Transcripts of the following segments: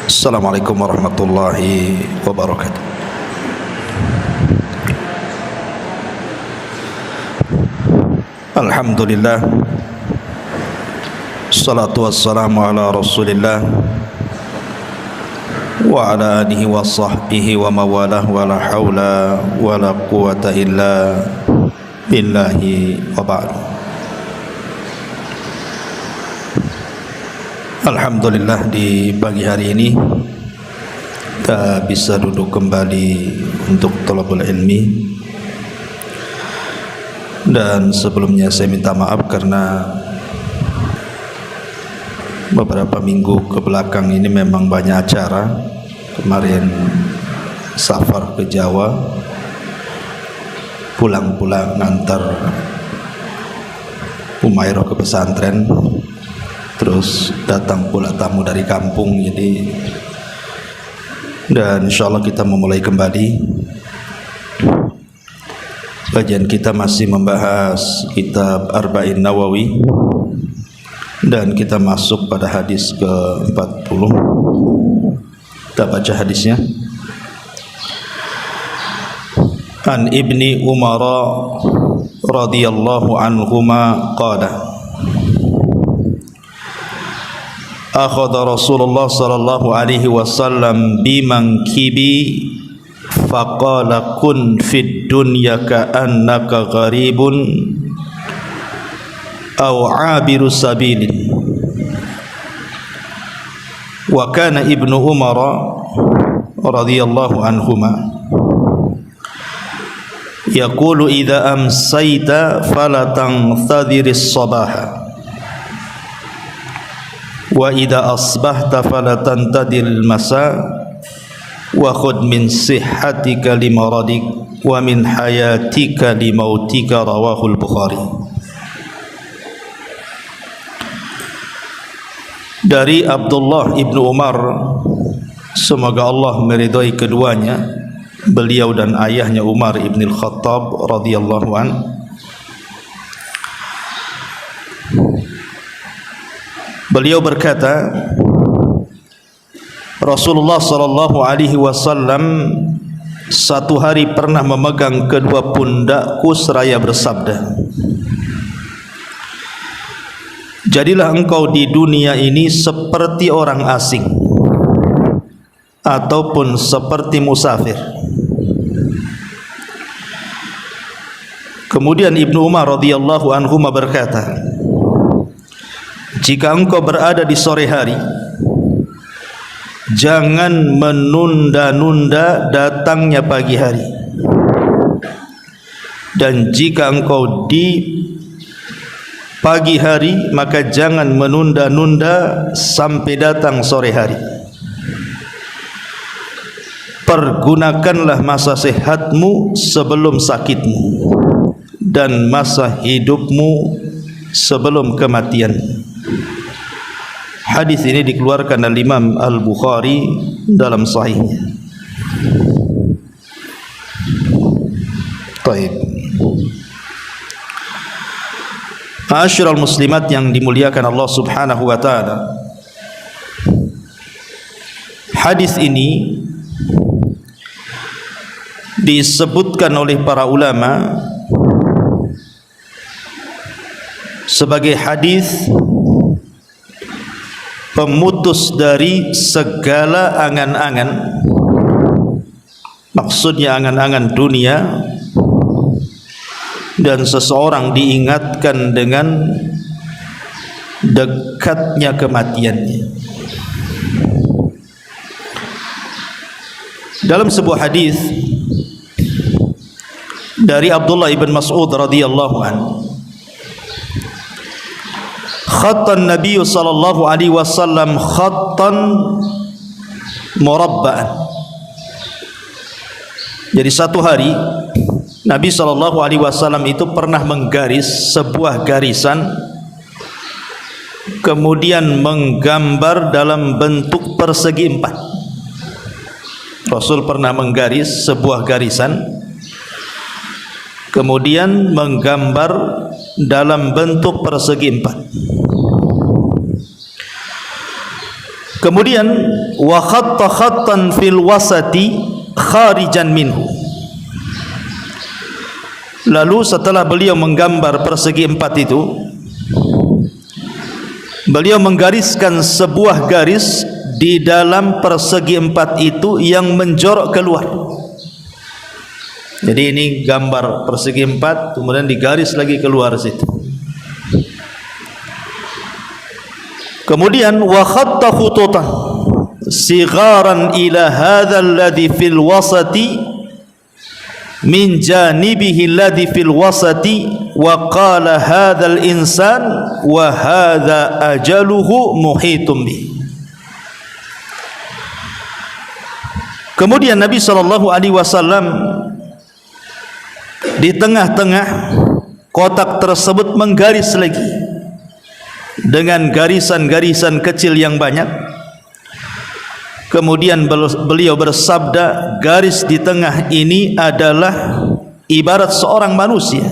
Assalamualaikum warahmatullahi wabarakatuh. Alhamdulillah, salatu wassalamu ala rasulillah wa ala alihi wa sahbihi wa mawalah, wa la hawla wa la quwata illa billahi wa ba'du. Alhamdulillah, di pagi hari ini kita bisa duduk kembali untuk thalabul ilmi. Dan sebelumnya saya minta maaf karena beberapa minggu ke belakang ini memang banyak acara. Kemarin safar ke Jawa, pulang-pulang ngantar Umairah ke pesantren, terus datang pula tamu dari kampung. Dan insyaallah kita memulai kembali. Kajian kita masih membahas kitab Arba'in Nawawi, dan kita masuk pada hadis ke-40. Kita baca hadisnya. An Ibni Umar radhiyallahu anhuma qala akhadha Rasulullah sallallahu alaihi wasallam bimankibi faqala kun fid dunya ka'annaka gharibun aw 'abiru sabilin. Wa kana Ibnu Umar radhiyallahu anhuma yaqulu idza amsayta fala tanthadhiris sabaha wa idza asbahta fala tantadhil masa wa khudh min sihhatika limaradik wa min hayatika limautika. Rawahul Bukhari. Dari Abdullah ibnu Umar, semoga Allah meridhai keduanya, beliau dan ayahnya Umar ibn al-Khattab radhiyallahu an, beliau berkata, Rasulullah sallallahu alaihi wasallam satu hari pernah memegang kedua pundakku seraya bersabda, jadilah engkau di dunia ini seperti orang asing ataupun seperti musafir. Kemudian Ibnu Umar radhiyallahu anhu berkata, jika engkau berada di sore hari, jangan menunda-nunda datangnya pagi hari, dan jika engkau di pagi hari, maka jangan menunda-nunda sampai datang sore hari. Pergunakanlah masa sehatmu sebelum sakitmu, dan masa hidupmu sebelum kematian. Hadis ini dikeluarkan oleh Imam Al-Bukhari dalam sahihnya. Baik. Ma'asyiral muslimat yang dimuliakan Allah Subhanahu wa taala. Hadis ini disebutkan oleh para ulama sebagai hadis pemutus dari segala angan-angan. Maksudnya angan-angan dunia, dan seseorang diingatkan dengan dekatnya kematiannya. Dalam sebuah hadis dari Abdullah ibn Mas'ud radhiyallahu anhu, khattan Nabi sallallahu alaihi wasallam khattan murabba'an. Jadi satu hari Nabi sallallahu alaihi wasallam itu pernah menggaris sebuah garisan, kemudian menggambar dalam bentuk persegi empat. Rasul pernah menggaris sebuah garisan, kemudian menggambar dalam bentuk persegi empat. Kemudian wa khatta khattan fil wasati kharijan minhu. Lalu setelah beliau menggambar persegi empat itu, beliau menggariskan sebuah garis di dalam persegi empat itu yang menjorok keluar. Jadi ini gambar persegi empat, kemudian digaris lagi keluar situ. Kemudian wa khatta khututan sigharan ila hadha alladhi fil wasati min janibihi alladhi fil wasati wa qala hadha al insan wa hadha ajaluhu muhitum bi. Kemudian Nabi SAW di tengah-tengah kotak tersebut menggaris lagi dengan garisan-garisan kecil yang banyak. Kemudian beliau bersabda, garis di tengah ini adalah ibarat seorang manusia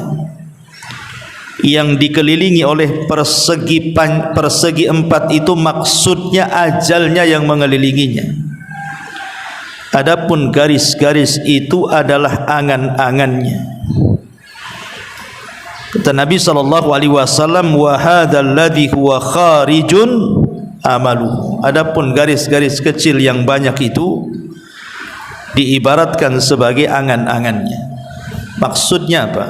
yang dikelilingi oleh persegi empat itu, maksudnya ajalnya yang mengelilinginya. Adapun garis-garis itu adalah angan-angannya. Kata Nabi SAW, wa hadzal ladzi huwa kharijun amalu. Adapun garis-garis kecil yang banyak itu diibaratkan sebagai angan-angannya. Maksudnya apa?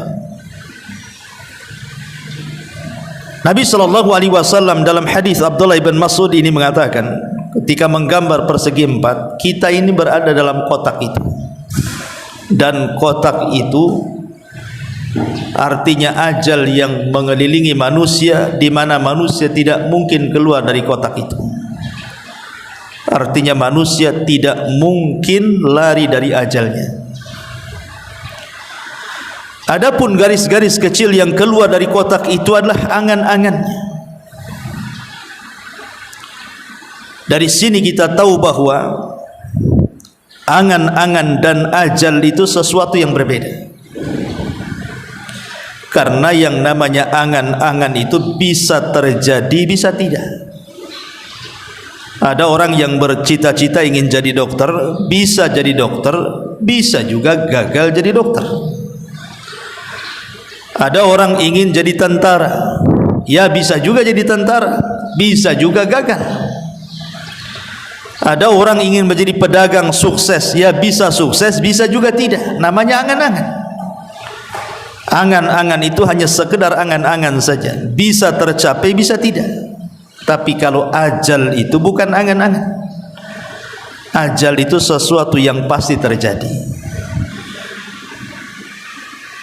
Nabi SAW dalam hadis Abdullah bin Mas'ud ini mengatakan, ketika menggambar persegi empat, kita ini berada dalam kotak itu, dan kotak itu artinya ajal yang mengelilingi manusia, di mana manusia tidak mungkin keluar dari kotak itu. Artinya manusia tidak mungkin lari dari ajalnya. Adapun garis-garis kecil yang keluar dari kotak itu adalah angan-angannya. Dari sini kita tahu bahwa angan-angan dan ajal itu sesuatu yang berbeda. Karena yang namanya angan-angan itu bisa terjadi, bisa tidak. Ada orang yang bercita-cita ingin jadi dokter, bisa jadi dokter, bisa juga gagal jadi dokter. Ada orang ingin jadi tentara, ya bisa juga jadi tentara, bisa juga gagal. Ada orang ingin menjadi pedagang sukses, ya bisa sukses, bisa juga tidak. Namanya angan-angan. Angan-angan itu hanya sekedar angan-angan saja, bisa tercapai, bisa tidak. Tapi kalau ajal itu bukan angan-angan. Ajal itu sesuatu yang pasti terjadi.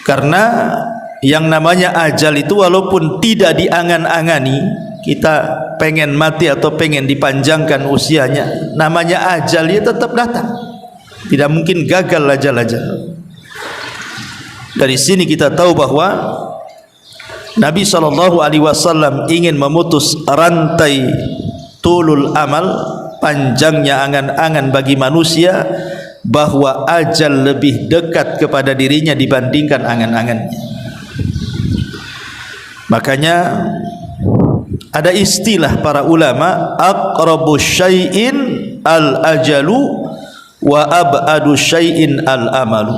Karena yang namanya ajal itu walaupun tidak diangan-angani, kita pengen mati atau pengen dipanjangkan usianya, namanya ajal ya tetap datang. Tidak mungkin gagal ajal-ajal. Dari sini kita tahu bahwa Nabi SAW ingin memutus rantai tulul amal, panjangnya angan-angan bagi manusia, bahwa ajal lebih dekat kepada dirinya dibandingkan angan-angannya. Makanya ada istilah para ulama, aqrabu syai'in al-ajalu wa ab'adu syai'in al-amalu.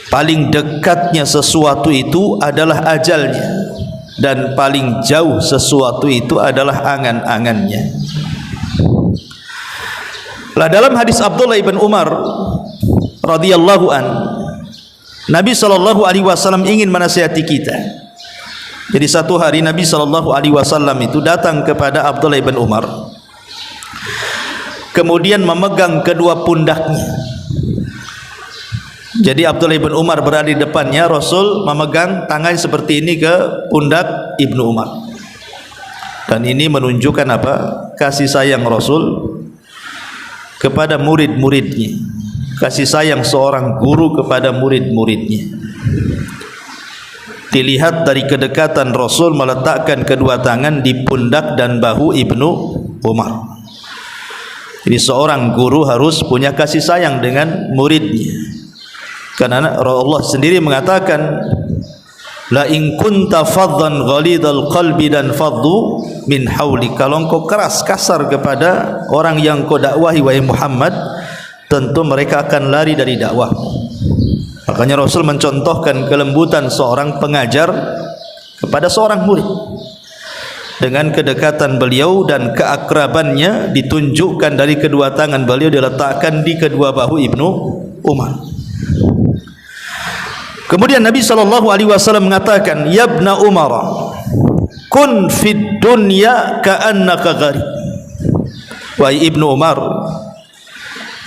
Paling dekatnya sesuatu itu adalah ajalnya, dan paling jauh sesuatu itu adalah angan-angannya. Lah dalam hadis Abdullah bin Umar radhiyallahu an, Nabi SAW ingin menasihati kita. Jadi satu hari Nabi SAW itu datang kepada Abdullah bin Umar, kemudian memegang kedua pundaknya. Jadi Abdullah bin Umar berada di depannya, Rasul memegang tangan seperti ini ke pundak Ibnu Umar. Dan ini menunjukkan apa? Kasih sayang Rasul kepada murid-muridnya, kasih sayang seorang guru kepada murid-muridnya. Dilihat dari kedekatan Rasul meletakkan kedua tangan di pundak dan bahu Ibnu Umar. Jadi seorang guru harus punya kasih sayang dengan muridnya. Karena Allah sendiri mengatakan, la in kunta faddan ghalidal qalbi dan faddu min hauli, kalau engkau keras kasar kepada orang yang kau dakwahi wahai Muhammad, tentu mereka akan lari dari dakwahmu. Makanya Rasul mencontohkan kelembutan seorang pengajar kepada seorang murid. Dengan kedekatan beliau dan keakrabannya ditunjukkan dari kedua tangan beliau diletakkan di kedua bahu Ibnu Umar. Kemudian Nabi SAW mengatakan, ya Ibna Umar, kun fid dunya ka'annaka gharib. Wahai Ibnu Umar,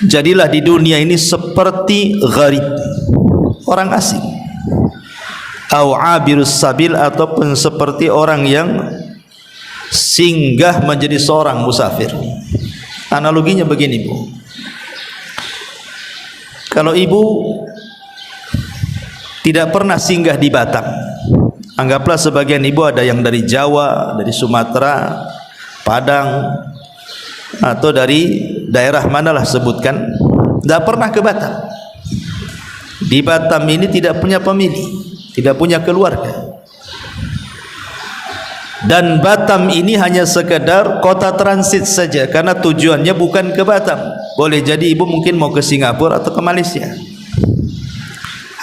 jadilah di dunia ini seperti gharib, orang asing, au abirus sabil, ataupun seperti orang yang singgah menjadi seorang musafir. Analoginya begini, Bu. Kalau ibu tidak pernah singgah di Batam, anggaplah sebagian ibu ada yang dari Jawa, dari Sumatera, Padang, atau dari daerah manalah sebutkan, tidak pernah ke Batam. Di Batam ini tidak punya pemilih, tidak punya keluarga. Dan Batam ini hanya sekedar kota transit saja, karena tujuannya bukan ke Batam. Boleh jadi ibu mungkin mau ke Singapura atau ke Malaysia.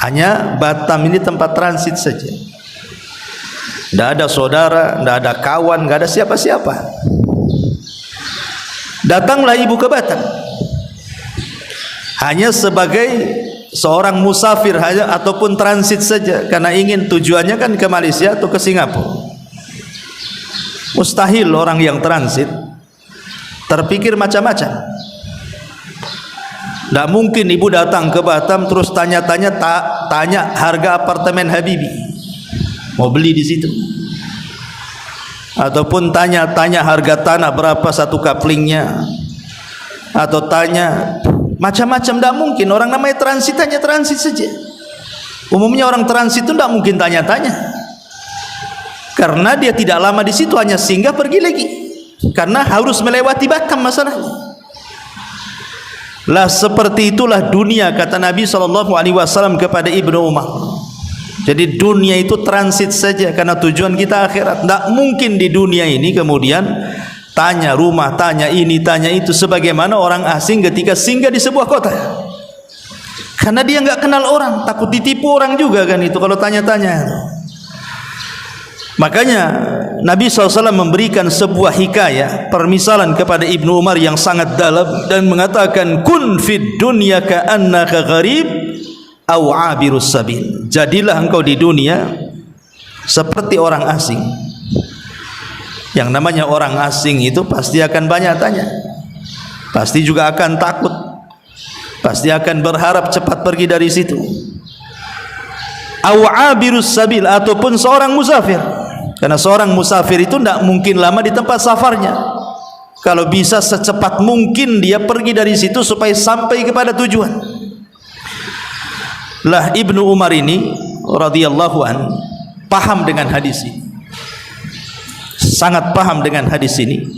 Hanya Batam ini tempat transit saja. Tidak ada saudara, tidak ada kawan, tidak ada siapa-siapa. Datanglah ibu ke Batam hanya sebagai seorang musafir hanya, ataupun transit saja, karena ingin tujuannya kan ke Malaysia atau ke Singapura. Mustahil orang yang transit terpikir macam-macam. Tidak mungkin ibu datang ke Batam terus tanya harga apartemen Habibie, mau beli di situ, ataupun tanya harga tanah berapa satu kaplingnya, atau tanya macam-macam. Tidak mungkin. Orang namanya transit hanya transit saja. Umumnya orang transit itu tidak mungkin tanya-tanya, karena dia tidak lama di situ, hanya singgah pergi lagi, karena harus melewati Batam masalahnya. Lah seperti itulah dunia, kata Nabi SAW kepada Ibnu Umar. Jadi dunia itu transit saja, karena tujuan kita akhirat. Tidak mungkin di dunia ini kemudian tanya rumah, tanya ini, tanya itu, sebagaimana orang asing ketika singgah di sebuah kota, karena dia nggak kenal orang, takut ditipu orang juga kan itu kalau tanya-tanya. Makanya Nabi SAW memberikan sebuah hikayah, permisalan kepada Ibnu Umar yang sangat dalam, dan mengatakan, kun fid dunya ka'annaka gharib aw abirus sabil. Jadilah engkau di dunia seperti orang asing. Yang namanya orang asing itu pasti akan banyak tanya, pasti juga akan takut, pasti akan berharap cepat pergi dari situ. Aw abirus sabil, ataupun seorang musafir. Karena seorang musafir itu tidak mungkin lama di tempat safarnya. Kalau bisa secepat mungkin dia pergi dari situ supaya sampai kepada tujuan. Lah Ibnu Umar ini radhiyallahu an paham dengan hadis ini, sangat paham dengan hadis ini.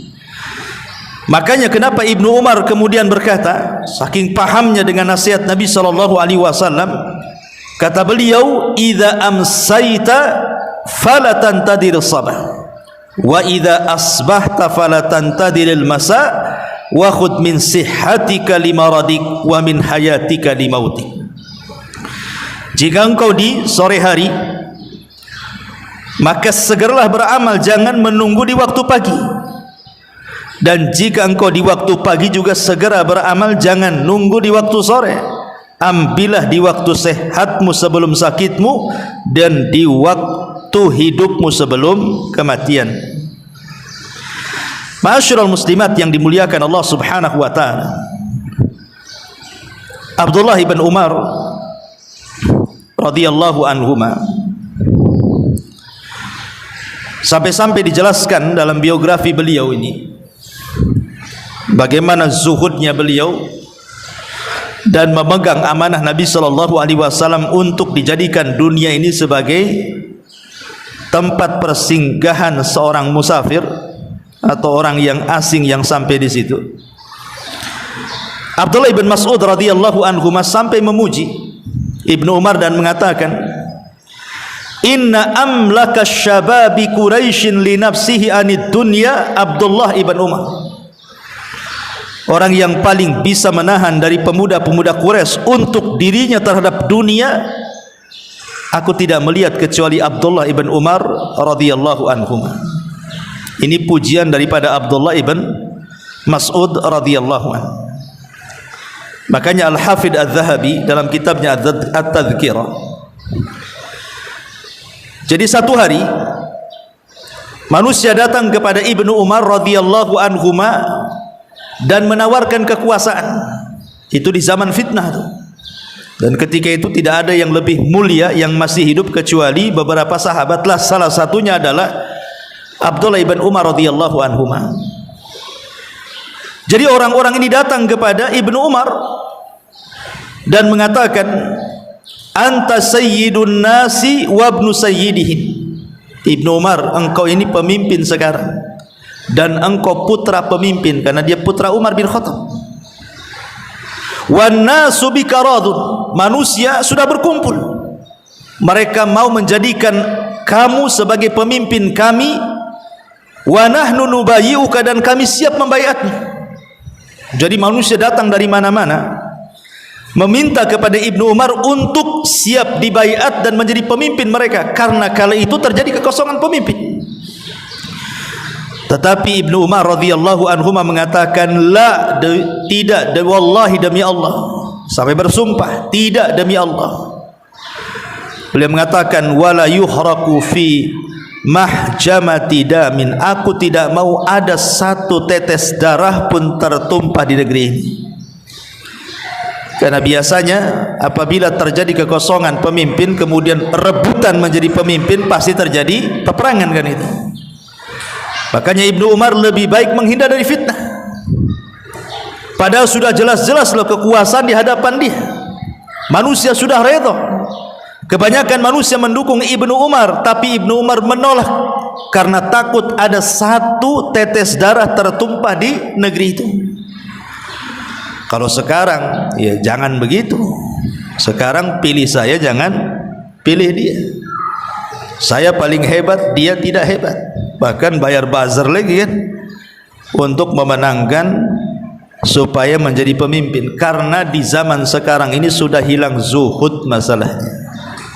Makanya kenapa Ibnu Umar kemudian berkata, saking pahamnya dengan nasihat Nabi SAW, kata beliau, idza amsayta falatantadir sabah, wa idza asbahta falatantadir al-masa, wa khudh min sihhatika limaradik wa min hayatika limautik. Jika engkau di sore hari, maka segeralah beramal, jangan menunggu di waktu pagi. Dan jika engkau di waktu pagi juga segera beramal, jangan nunggu di waktu sore. Ambillah di waktu sehatmu sebelum sakitmu, dan di waktu hidupmu sebelum kematian. Ma'asyiral muslimat yang dimuliakan Allah Subhanahu wa taala, Abdullah ibn Umar radhiyallahu anhuma sampai-sampai dijelaskan dalam biografi beliau ini bagaimana zuhudnya beliau dan memegang amanah Nabi SAW untuk dijadikan dunia ini sebagai tempat persinggahan seorang musafir atau orang yang asing yang sampai di situ. Abdullah bin Mas'ud radhiyallahu anhu sampai memuji Ibnu Umar dan mengatakan, inna amlaka syababi Quraisyin li nafsihi anid dunya Abdullah ibn Umar. Orang yang paling bisa menahan dari pemuda-pemuda Quraisy untuk dirinya terhadap dunia, aku tidak melihat kecuali Abdullah ibn Umar radhiyallahu anhu. Ini pujian daripada Abdullah ibn Mas'ud radhiyallahu anhu. Makanya Al-Hafidh Adz-Dzahabi dalam kitabnya At-Tadhkirah, jadi satu hari manusia datang kepada Ibnu Umar radhiyallahu anhuma dan menawarkan kekuasaan. Itu di zaman fitnah itu. Dan ketika itu tidak ada yang lebih mulia yang masih hidup kecuali beberapa sahabatlah. Salah satunya adalah Abdullah ibn Umar radhiyallahu anhuma. Jadi orang-orang ini datang kepada Ibnu Umar dan mengatakan, anta sayyidun nasi wa ibnu sayyidihim. Ibnu Umar, engkau ini pemimpin sekarang dan engkau putra pemimpin, karena dia putra Umar bin Khattab. Wan nasu bika radun, manusia sudah berkumpul, mereka mau menjadikan kamu sebagai pemimpin kami. Wa nahnu nubayyi'uka, dan kami siap membaiatmu. Jadi manusia datang dari mana-mana meminta kepada Ibnu Umar untuk siap dibaiat dan menjadi pemimpin mereka, karena kala itu terjadi kekosongan pemimpin. Tetapi Ibnu Umar radhiyallahu anhu mengatakan, la, tidak, wallahi, demi Allah, sampai bersumpah, tidak, demi Allah. Beliau mengatakan, wala yuhraku fi mahjamati damin, aku tidak mau ada satu tetes darah pun tertumpah di negeri ini. Karena biasanya apabila terjadi kekosongan pemimpin kemudian rebutan menjadi pemimpin, pasti terjadi peperangan, kan itu. Makanya Ibnu Umar lebih baik menghindar dari fitnah. Padahal sudah jelas-jelas loh kekuasaan di hadapan dia. Manusia sudah redha. Kebanyakan manusia mendukung Ibnu Umar, tapi Ibnu Umar menolak karena takut ada satu tetes darah tertumpah di negeri itu. Kalau sekarang, ya jangan begitu. Sekarang pilih saya, jangan pilih dia. Saya paling hebat, dia tidak hebat. Bahkan bayar buzzer lagi kan, untuk memenangkan supaya menjadi pemimpin. Karena di zaman sekarang ini sudah hilang zuhud masalahnya.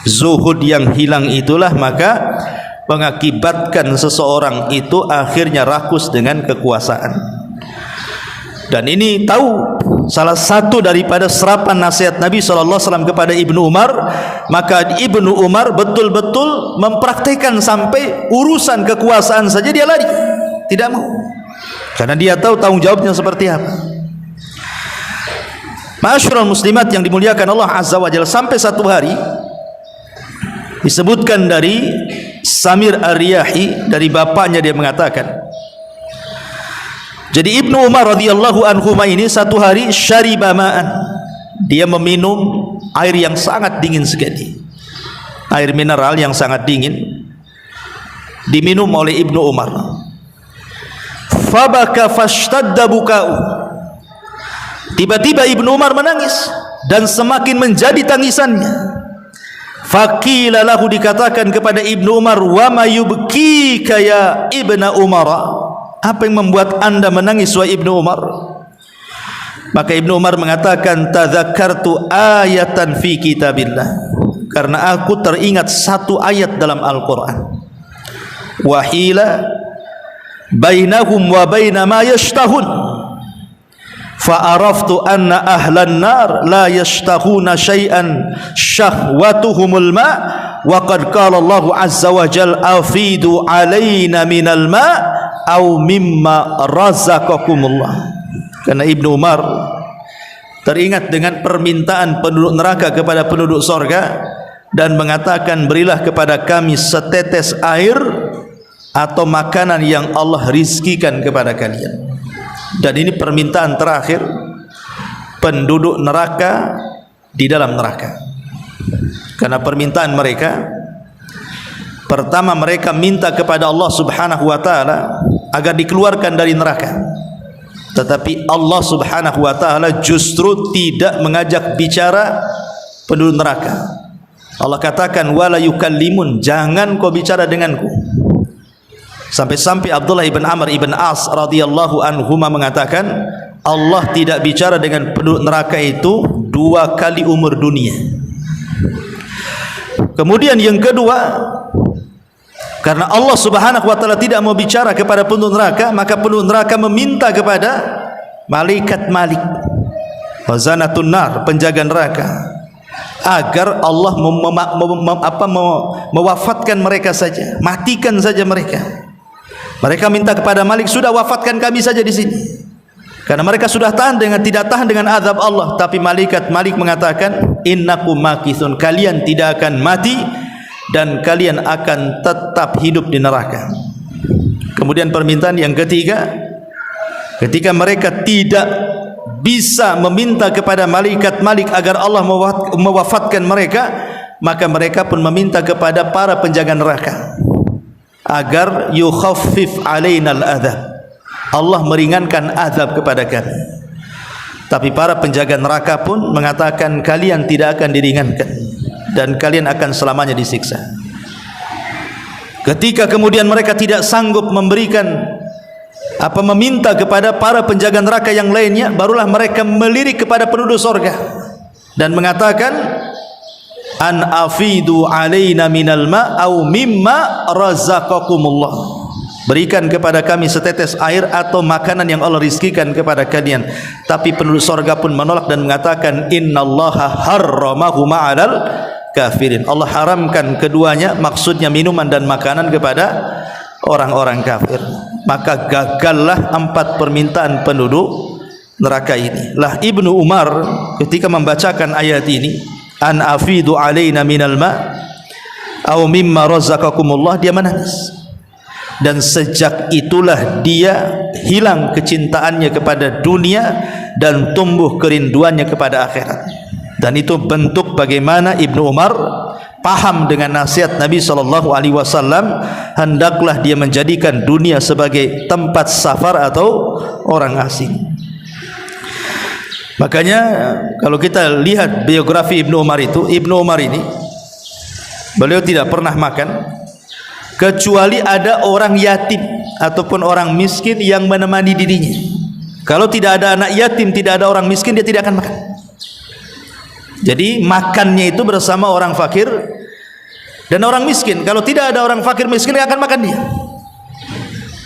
Zuhud yang hilang itulah maka mengakibatkan seseorang itu akhirnya rakus dengan kekuasaan. Dan ini tahu salah satu daripada serapan nasihat Nabi SAW kepada Ibnu Umar. Maka Ibnu Umar betul-betul mempraktikkan sampai urusan kekuasaan saja dia lari, tidak mau, karena dia tahu tanggung jawabnya seperti apa. Ma'asyiral muslimat yang dimuliakan Allah Azza wa Jalla, sampai satu hari disebutkan dari Samir Ar-Riyahi, dari bapaknya, dia mengatakan, jadi Ibnu Umar radhiyallahu anhu ini satu hari syariba ma'an, dia meminum air yang sangat dingin sekali, air mineral yang sangat dingin diminum oleh Ibnu Umar. Fabaka fashtadda buka'u, tiba-tiba Ibnu Umar menangis dan semakin menjadi tangisannya. Faqila lahu, dikatakan kepada Ibnu Umar, wa ma yubkika ya Ibnu Umar, apa yang membuat anda menangis wahai Ibnu Umar? Maka Ibnu Umar mengatakan, tadzakartu ayatan fi kitabillah, karena aku teringat satu ayat dalam Al-Quran. Wahila bainahum wa baina ma yashtahun, fa'araftu anna ahlan nar la yashtahuna syai'an syahwatuhumul ma, wa qad qala Allah azza wa jalla afidu alaina minal ma au mimma razaqakumullah. Karena Ibnu Umar teringat dengan permintaan penduduk neraka kepada penduduk sorga dan mengatakan, berilah kepada kami setetes air atau makanan yang Allah rizkikan kepada kalian. Dan ini permintaan terakhir penduduk neraka di dalam neraka. Karena permintaan mereka, pertama mereka minta kepada Allah Subhanahu wa taala agar dikeluarkan dari neraka. Tetapi Allah Subhanahu wa taala justru tidak mengajak bicara penduduk neraka. Allah katakan wala yukallimun, jangan kau bicara denganku. Sampai-sampai Abdullah ibn Amr ibn As radhiyallahu anhuma mengatakan Allah tidak bicara dengan penduduk neraka itu 2 kali umur dunia. Kemudian yang kedua, karena Allah subhanahu wa ta'ala tidak mau bicara kepada penduduk neraka, maka penduduk neraka meminta kepada malaikat Malik, wazanatun nar, penjaga neraka, agar Allah mewafatkan mereka saja, matikan saja mereka. Mereka minta kepada Malik, sudah wafatkan kami saja di sini, karena mereka sudah tidak tahan dengan azab Allah. Tapi malaikat Malik mengatakan, innakum makithun, kalian tidak akan mati dan kalian akan tetap hidup di neraka. Kemudian permintaan yang ketiga, ketika mereka tidak bisa meminta kepada malaikat Malik agar Allah mewafatkan mereka, maka mereka pun meminta kepada para penjaga neraka agar yukhaffif alainal adzab, Allah meringankan azab kepada kami. Tapi para penjaga neraka pun mengatakan kalian tidak akan diringankan dan kalian akan selamanya disiksa. Ketika kemudian mereka tidak sanggup meminta kepada para penjaga neraka yang lainnya, barulah mereka melirik kepada penduduk surga dan mengatakan, an afidu alaina minal ma au mimma razaqakumullah, berikan kepada kami setetes air atau makanan yang Allah rizkikan kepada kalian. Tapi penduduk surga pun menolak dan mengatakan, innallaha harramahuma 'alal kafirin, Allah haramkan keduanya, maksudnya minuman dan makanan, kepada orang-orang kafir. Maka gagallah 4 permintaan penduduk neraka ini. Lah Ibnu Umar ketika membacakan ayat ini, an afidu alaina minal ma au mimma razaqakumullah, dia menangis. Dan sejak itulah dia hilang kecintaannya kepada dunia dan tumbuh kerinduannya kepada akhirat. Dan itu bentuk bagaimana Ibnu Umar paham dengan nasihat Nabi SAW, hendaklah dia menjadikan dunia sebagai tempat safar atau orang asing. Makanya kalau kita lihat biografi Ibnu Umar itu, Ibnu Umar ini beliau tidak pernah makan kecuali ada orang yatim ataupun orang miskin yang menemani dirinya. Kalau tidak ada anak yatim, tidak ada orang miskin, dia tidak akan makan. Jadi makannya itu bersama orang fakir dan orang miskin. Kalau tidak ada orang fakir miskin, dia akan makan dia.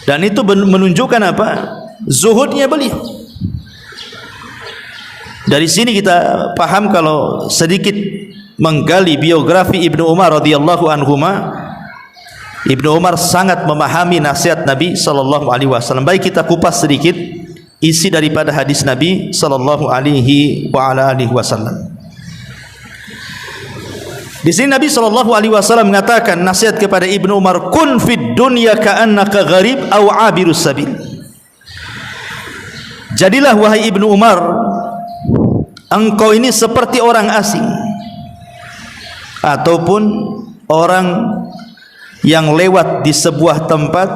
Dan itu menunjukkan apa? Zuhudnya beliau. Dari sini kita paham kalau sedikit menggali biografi Ibnu Umar radhiyallahu anhuma, Ibnu Umar sangat memahami nasihat Nabi sallallahu alaihi wasallam. Baik kita kupas sedikit isi daripada hadis Nabi sallallahu alaihi wasallam. Di sini Nabi sallallahu alaihi wasallam mengatakan nasihat kepada Ibnu Umar, kun fid dunya ka'annaka gharib aw 'abirus sabil. Jadilah wahai Ibnu Umar, engkau ini seperti orang asing ataupun orang yang lewat di sebuah tempat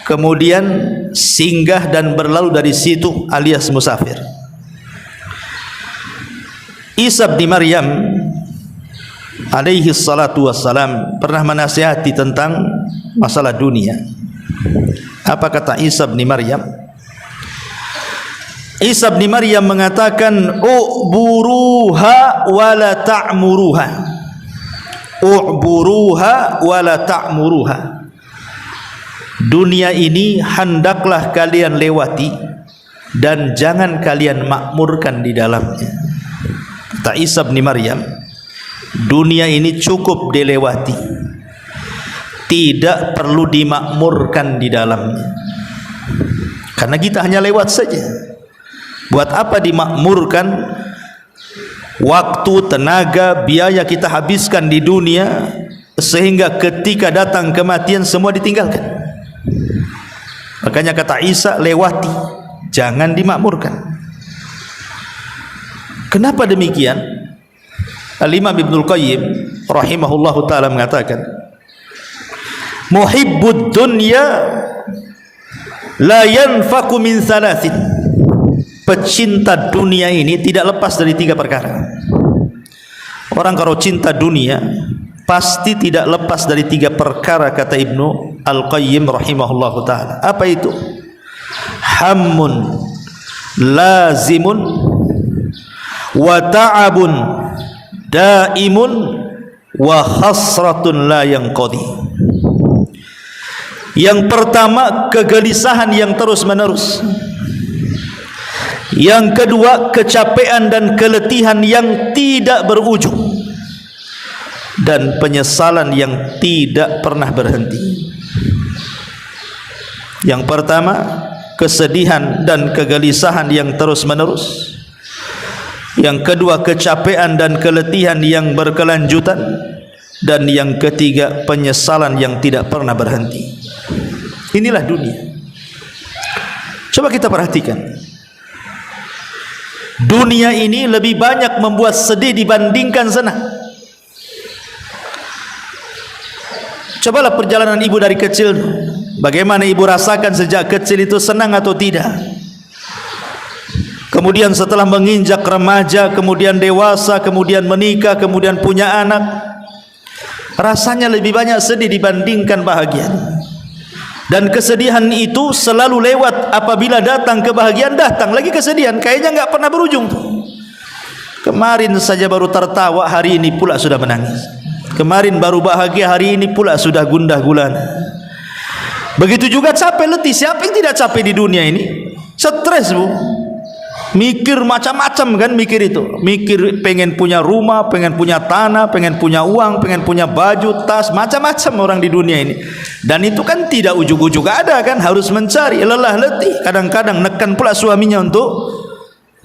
kemudian singgah dan berlalu dari situ, alias musafir. Isa bin Maryam alaihi salatu wassalam pernah menasihati tentang masalah dunia. Apa kata Isa bin Maryam? Isa bin Maryam mengatakan, u'buruha wa la ta'muruha. U'buruha wa la ta'muruha. Dunia ini hendaklah kalian lewati dan jangan kalian makmurkan di dalamnya. Kata Isa bin Maryam, dunia ini cukup dilewati, tidak perlu dimakmurkan di dalamnya. Karena kita hanya lewat saja. Buat apa dimakmurkan? Waktu, tenaga, biaya kita habiskan di dunia sehingga ketika datang kematian semua ditinggalkan. Makanya kata Isa, lewati, jangan dimakmurkan. Kenapa demikian? Al-Imam Ibnul Qayyim rahimahullahu ta'ala mengatakan, muhibbud dunya la yanfaku min thalathin. Pecinta dunia ini tidak lepas dari 3 perkara. Orang kalau cinta dunia pasti tidak lepas dari 3 perkara, kata Ibnu Al-Qayyim rahimahullahu taala. Apa itu? Hammun lazimun wa ta'abun daimun wa hasratun la yanqadi. Yang pertama, kegelisahan yang terus-menerus. Yang kedua, kecapean dan keletihan yang tidak berujung, dan penyesalan yang tidak pernah berhenti. Yang pertama, kesedihan dan kegelisahan yang terus-menerus. Yang kedua, kecapean dan keletihan yang berkelanjutan. Dan yang ketiga, penyesalan yang tidak pernah berhenti. Inilah dunia. Coba kita perhatikan. Dunia ini lebih banyak membuat sedih dibandingkan senang. Cobalah perjalanan ibu dari kecil, bagaimana ibu rasakan sejak kecil itu, senang atau tidak? Kemudian setelah menginjak remaja, kemudian dewasa, kemudian menikah, kemudian punya anak, rasanya lebih banyak sedih dibandingkan bahagia. Dan kesedihan itu selalu lewat. Apabila datang kebahagiaan, datang lagi kesedihan. Kayaknya nggak pernah berujung tuh. Kemarin saja baru tertawa, hari ini pula sudah menangis. Kemarin baru bahagia, hari ini pula sudah gundah gulana. Begitu juga capek letih. Siapa yang tidak capek di dunia ini? Stres, bu. Mikir macam-macam kan, mikir itu. Mikir pengen punya rumah, pengen punya tanah, pengen punya uang, pengen punya baju, tas, macam-macam orang di dunia ini. Dan itu kan tidak ujug-ujug ada kan, harus mencari, lelah letih. Kadang-kadang nekan pula suaminya untuk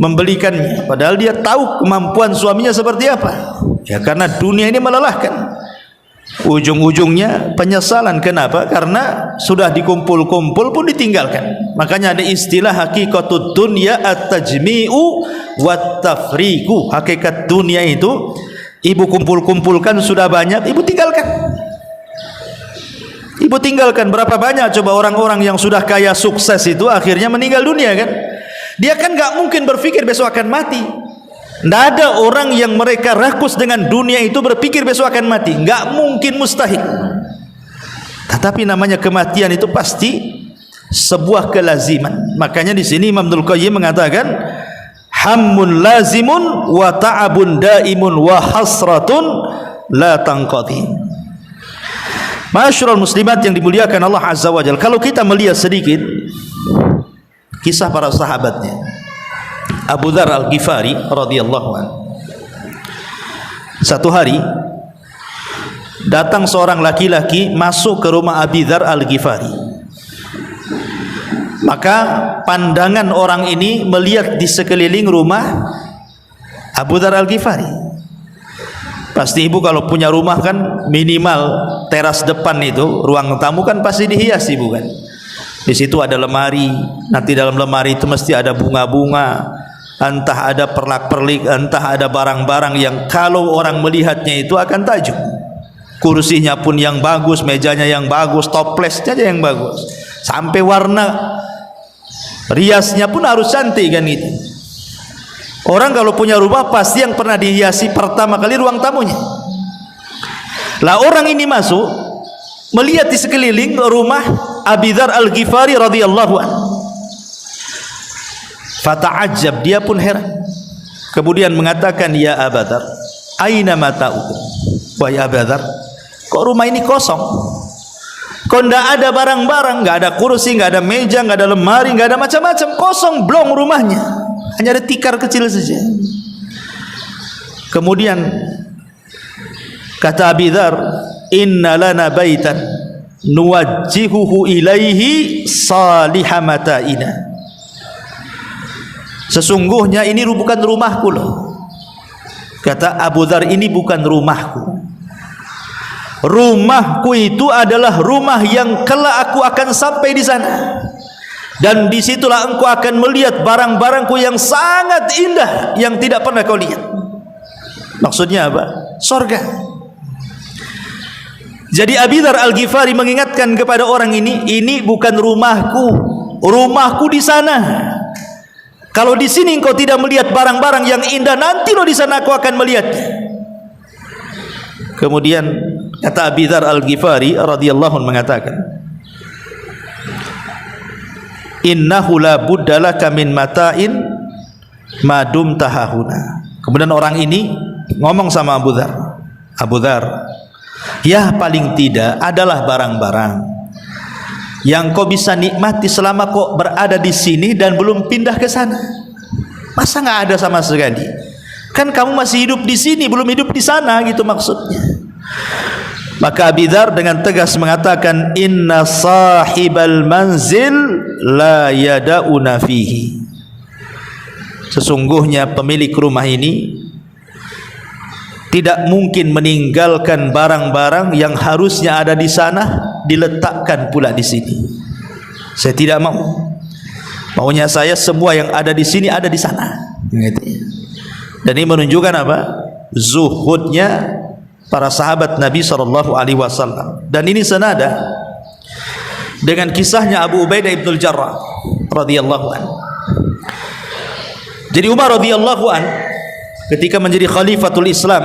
membelikannya, padahal dia tahu kemampuan suaminya seperti apa. Ya karena dunia ini melelahkan. Ujung-ujungnya penyesalan. Kenapa? Karena sudah dikumpul-kumpul pun ditinggalkan. Makanya ada istilah hakikatud dunya at-tajmi'u wat-tafriqu. Hakikat dunia itu, ibu kumpul-kumpulkan sudah banyak, ibu tinggalkan. Ibu tinggalkan. Berapa banyak coba orang-orang yang sudah kaya sukses itu akhirnya meninggal dunia kan? Dia kan gak mungkin berpikir besok akan mati. Tidak ada orang yang mereka rakus dengan dunia itu berpikir besok akan mati. Enggak mungkin, mustahil. Tetapi namanya kematian itu pasti sebuah kelaziman. Makanya di sini Imam Ibnul Qayyim mengatakan, hammun lazimun wa ta'abun daimun wa hasratun la tanqadi. Ma'asyiral muslimat yang dimuliakan Allah Azza wa Jalla, kalau kita melihat sedikit kisah para sahabatnya. Abu Dzar Al-Ghifari radhiyallahu anhu. Satu hari datang seorang laki-laki masuk ke rumah Abu Dzar Al-Ghifari. Maka pandangan orang ini melihat di sekeliling rumah Abu Dzar Al-Ghifari. Pasti ibu kalau punya rumah kan minimal teras depan itu, ruang tamu kan pasti dihiasi, bukan? Di situ ada lemari, nanti dalam lemari itu mesti ada bunga-bunga, entah ada perlak-perlik, entah ada barang-barang yang kalau orang melihatnya itu akan takjub. Kursinya pun yang bagus, mejanya yang bagus, toplesnya aja yang bagus, sampai warna riasnya pun harus cantik kan gitu. Orang kalau punya rumah pasti yang pernah dihiasi pertama kali ruang tamunya. Lah orang ini masuk, melihat di sekeliling rumah Abu Dzar Al-Ghifari radhiyallahu anhu. Fata'ajjab, dia pun heran. Kemudian mengatakan, ya Abu Dzar, aina mata'ukum? Wahai Abu Dzar, kok rumah ini kosong? Kok enggak ada barang-barang, enggak ada kursi, enggak ada meja, enggak ada lemari, enggak ada macam-macam, kosong blong rumahnya. Hanya ada tikar kecil saja. Kemudian kata Abu Dzar, inna lana baitan nuwajjihuhu ilaihi salihah mata'ina. Sesungguhnya ini bukan rumahku loh. Kata Abu Dzar, ini bukan rumahku. Rumahku itu adalah rumah yang kelak aku akan sampai di sana. Dan disitulah engkau akan melihat barang-barangku yang sangat indah, yang tidak pernah kau lihat. Maksudnya apa? Sorga. Jadi Abu Dzar Al-Ghifari mengingatkan kepada orang ini bukan rumahku. Rumahku di sana. Kalau di sini engkau tidak melihat barang-barang yang indah, nanti lo di sana aku akan melihatnya. Kemudian kata Abi Dzar Al-Ghifari radhiyallahu anhu mengatakan, innahu la budda laka min mata'in ma dumta hahuna. Kemudian orang ini ngomong sama Abu Dzar, Abu Dzar, ya paling tidak adalah barang-barang yang kau bisa nikmati selama kau berada di sini dan belum pindah ke sana. Masa nggak ada sama sekali? Kan kamu masih hidup di sini, belum hidup di sana, gitu maksudnya. Maka Abi Dzar dengan tegas mengatakan, inna sahibal manzil la yada'una fihi. Sesungguhnya pemilik rumah ini tidak mungkin meninggalkan barang-barang yang harusnya ada di sana diletakkan pula di sini. Saya tidak mau. Maunya saya semua yang ada di sini ada di sana. Dan ini menunjukkan apa? Zuhudnya para sahabat Nabi SAW. Dan ini senada dengan kisahnya Abu Ubaidah ibn Jarrah radhiyallahu anhu. Jadi Umar radhiyallahu anhu ketika menjadi khalifatul Islam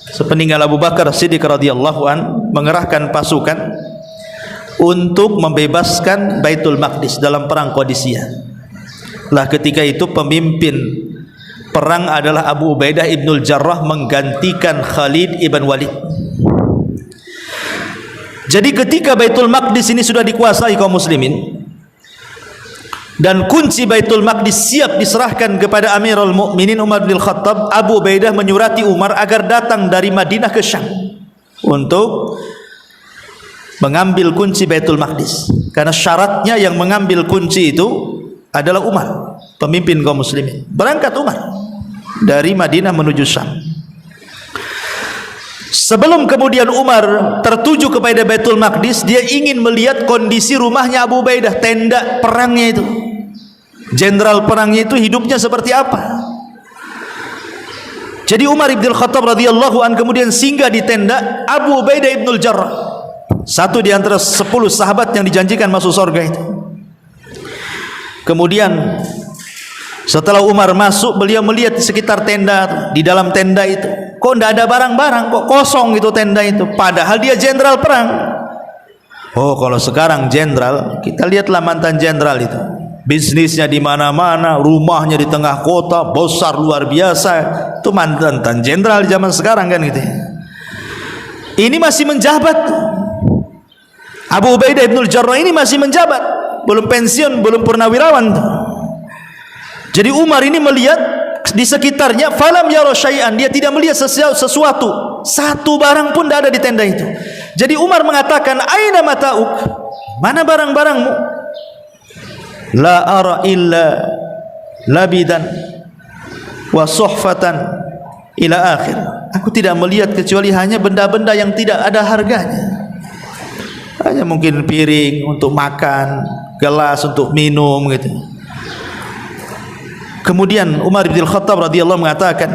sepeninggal Abu Bakar Siddiq radhiyallahu anhu mengerahkan pasukan untuk membebaskan Baitul Maqdis dalam perang Qadisiyah. Lah ketika itu pemimpin perang adalah Abu Ubaidah ibn Jarrah menggantikan Khalid ibn Walid. Jadi ketika Baitul Maqdis ini sudah dikuasai kaum muslimin dan kunci Baitul Maqdis siap diserahkan kepada Amirul Mukminin Umar bin Khattab, Abu Ubaidah menyurati Umar agar datang dari Madinah ke Syam untuk mengambil kunci Baitul Maqdis. Karena syaratnya yang mengambil kunci itu adalah Umar, pemimpin kaum muslimin. Berangkat Umar dari Madinah menuju Syam. Sebelum kemudian Umar tertuju kepada Baitul Maqdis, dia ingin melihat kondisi rumahnya Abu Ubaidah, tenda perangnya itu. Jenderal perangnya itu hidupnya seperti apa. Jadi Umar ibn Khattab radhiyallahu an kemudian singgah di tenda Abu Ubaidah ibn Jarrah, satu di antara 10 sahabat yang dijanjikan masuk surga itu. Kemudian setelah Umar masuk, beliau melihat di sekitar tenda, di dalam tenda itu kok tidak ada barang-barang, kok kosong itu tenda itu, padahal dia jenderal perang. Oh, kalau sekarang jenderal, kita lihatlah mantan jenderal itu, bisnisnya di mana-mana, rumahnya di tengah kota, besar luar biasa. Itu mantan jenderal zaman sekarang kan gitu. Ini masih menjabat. Abu Ubaidah ibn Jarrah ini masih menjabat, belum pensiun, belum purnawirawan. Jadi Umar ini melihat di sekitarnya, falam yara syai'an, dia tidak melihat sesuatu, satu barang pun tidak ada di tenda itu. Jadi Umar mengatakan, aina mata'uk, mana barang-barangmu? La ara illa labidan wa suhfatan ila akhir. Aku tidak melihat kecuali hanya benda-benda yang tidak ada harganya. Hanya mungkin piring untuk makan, gelas untuk minum gitu. Kemudian Umar bin Khattab radhiyallahu mengatakan,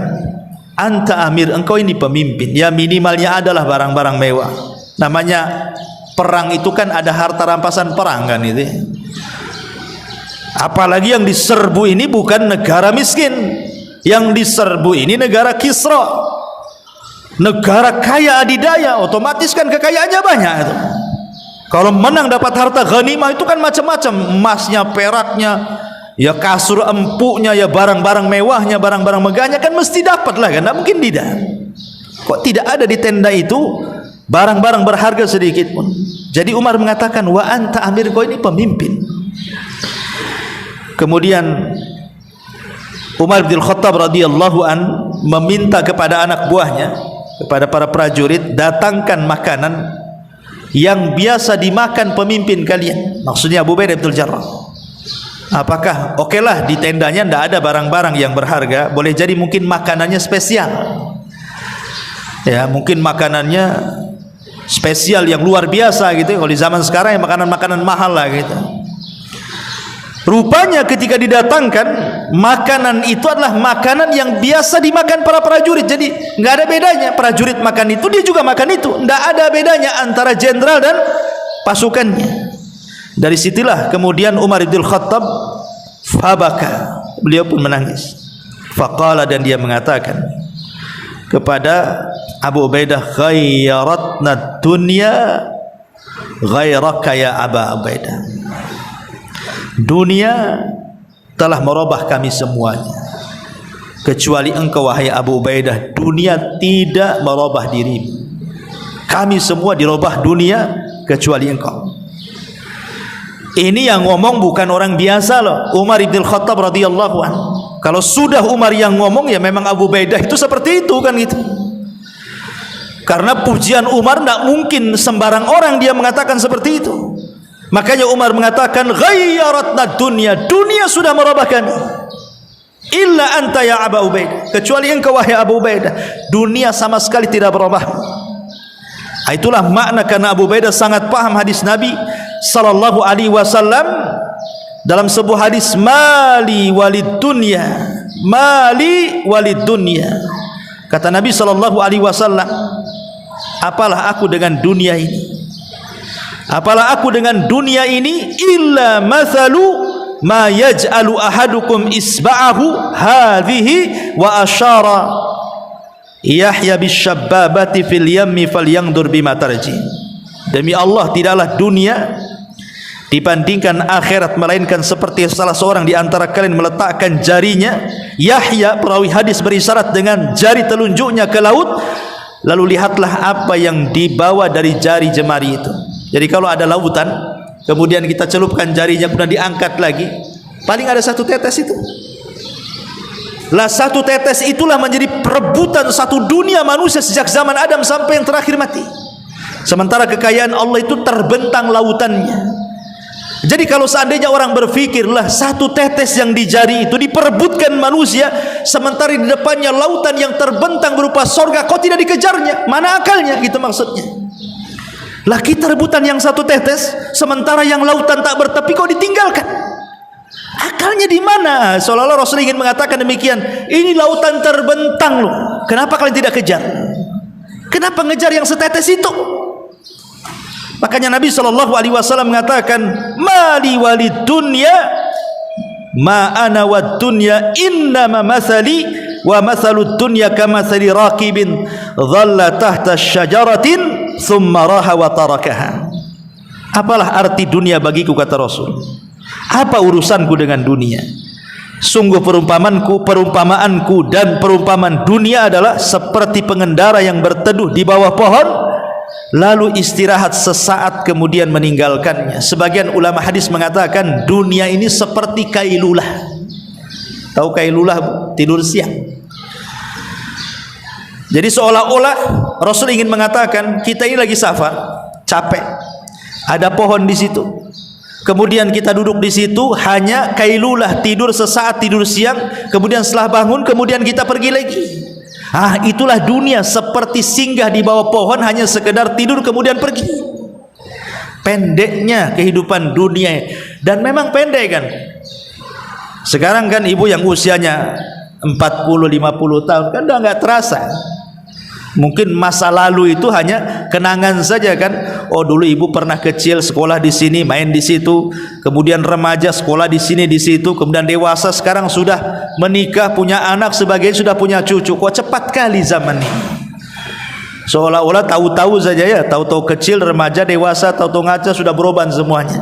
anta amir, engkau ini pemimpin, ya minimalnya adalah barang-barang mewah. Namanya perang itu kan ada harta rampasan perang kan itu. Apalagi yang diserbu ini bukan negara miskin, yang diserbu ini negara Kisra, negara kaya adidaya, otomatis kan kekayaannya banyak itu. Kalau menang dapat harta ghanimah itu kan macam-macam, emasnya, peraknya, ya kasur empuknya, ya barang-barang mewahnya, barang-barang megahnya kan mesti dapat lah kan, tidak mungkin tidak. Kok tidak ada di tenda itu barang-barang berharga sedikit pun. Jadi Umar mengatakan, wa anta amir, kau ini pemimpin. Kemudian Umar bin Khattab radhiyallahu an meminta kepada anak buahnya, kepada para prajurit, datangkan makanan yang biasa dimakan pemimpin kalian. Maksudnya Abu Ubaidah bin Jarrah. Apakah okelah di tendanya tidak ada barang-barang yang berharga, boleh jadi mungkin makanannya spesial, ya mungkin makanannya spesial yang luar biasa gitu. Kalau di zaman sekarang ya makanan-makanan mahal lah gitu. Rupanya ketika didatangkan makanan itu adalah makanan yang biasa dimakan para prajurit. Jadi nggak ada bedanya, prajurit makan itu, dia juga makan itu, nggak ada bedanya antara jenderal dan pasukannya. Dari situlah kemudian Umar bin Khattab fabaka, beliau pun menangis. Faqala, dan dia mengatakan kepada Abu Ubaidah, ghayyaratna dunya ghairaka ya Aba Ubaidah. Dunia telah merubah kami semuanya, kecuali engkau wahai Abu Ubaidah. Dunia tidak merubah dirimu. Kami semua dirubah dunia kecuali engkau. Ini yang ngomong bukan orang biasa loh, Umar ibn Khattab radhiyallahu anhu. Kalau sudah Umar yang ngomong, ya memang Abu Ubaidah itu seperti itu kan gitu. Karena pujian Umar tidak mungkin sembarang orang dia mengatakan seperti itu. Makanya Umar mengatakan, ghayyaratna dunya, dunia sudah merubah kami. Illa anta ya Aba Ubaidah, kecuali engkau wahai Abu Ubaidah, dunia sama sekali tidak berubah. Itulah makna karena Abu Ubaidah sangat paham hadis Nabi sallallahu alaihi wasallam dalam sebuah hadis, mali walid dunya, mali walid dunya. Kata Nabi sallallahu alaihi wasallam, apalah aku dengan dunia ini? Apalah aku dengan dunia ini? Illa mathalu ma yaj'alu ahadukum isba'ahu hadhihi wa asyara Yahya bisyabbabati fil yammi falyangdur bima tarji. Demi Allah, tidaklah dunia dibandingkan akhirat melainkan seperti salah seorang di antara kalian meletakkan jarinya, Yahya perawi hadis berisyarat dengan jari telunjuknya ke laut, lalu lihatlah apa yang dibawa dari jari jemari itu. Jadi kalau ada lautan, kemudian kita celupkan jarinya, kemudian diangkat lagi, paling ada satu tetes itu. Lah satu tetes itulah menjadi perebutan satu dunia manusia sejak zaman Adam sampai yang terakhir mati. Sementara kekayaan Allah itu terbentang lautannya. Jadi kalau seandainya orang berpikirlah satu tetes yang di jari itu diperebutkan manusia, sementara di depannya lautan yang terbentang berupa sorga, kok tidak dikejarnya? Mana akalnya? Gitu maksudnya. Lah kita rebutan yang satu tetes, sementara yang lautan tak bertepi kok ditinggalkan. Akalnya di mana? Seolah-olah Rasul ingin mengatakan demikian. Ini lautan terbentang loh. Kenapa kalian tidak kejar? Kenapa ngejar yang setetes itu? Makanya Nabi SAW mengatakan, mali walid dunya ma ana wad dunya innama mathali wa mathalud dunya kamathali raqibin dhalla tahta syajaratin thumma raha wa tarakaha. Apalah arti dunia bagiku, kata Rasul? Apa urusanku dengan dunia? Sungguh perumpamaanku dan perumpamaan dunia adalah seperti pengendara yang berteduh di bawah pohon, lalu istirahat sesaat kemudian meninggalkannya. Sebagian ulama hadis mengatakan dunia ini seperti kailulah. Tahu kailulah? Tidur siang. Jadi seolah-olah Rasul ingin mengatakan kita ini lagi safar, capek, ada pohon di situ, kemudian kita duduk di situ hanya kailulah, tidur sesaat, tidur siang, kemudian setelah bangun kemudian kita pergi lagi. Itulah dunia, seperti singgah di bawah pohon hanya sekedar tidur kemudian pergi. Pendeknya kehidupan dunia, dan memang pendek kan. Sekarang kan ibu yang usianya 40-50 tahun kan udah nggak terasa. Mungkin masa lalu itu hanya kenangan saja kan. Oh dulu ibu pernah kecil sekolah di sini, main di situ, kemudian remaja sekolah di sini di situ, kemudian dewasa sekarang sudah menikah, punya anak, sebagian sudah punya cucu. Kok cepat kali zaman ini. Seolah-olah tahu-tahu saja ya, tahu-tahu kecil, remaja, dewasa, tahu-tahu ngaca sudah beroban semuanya.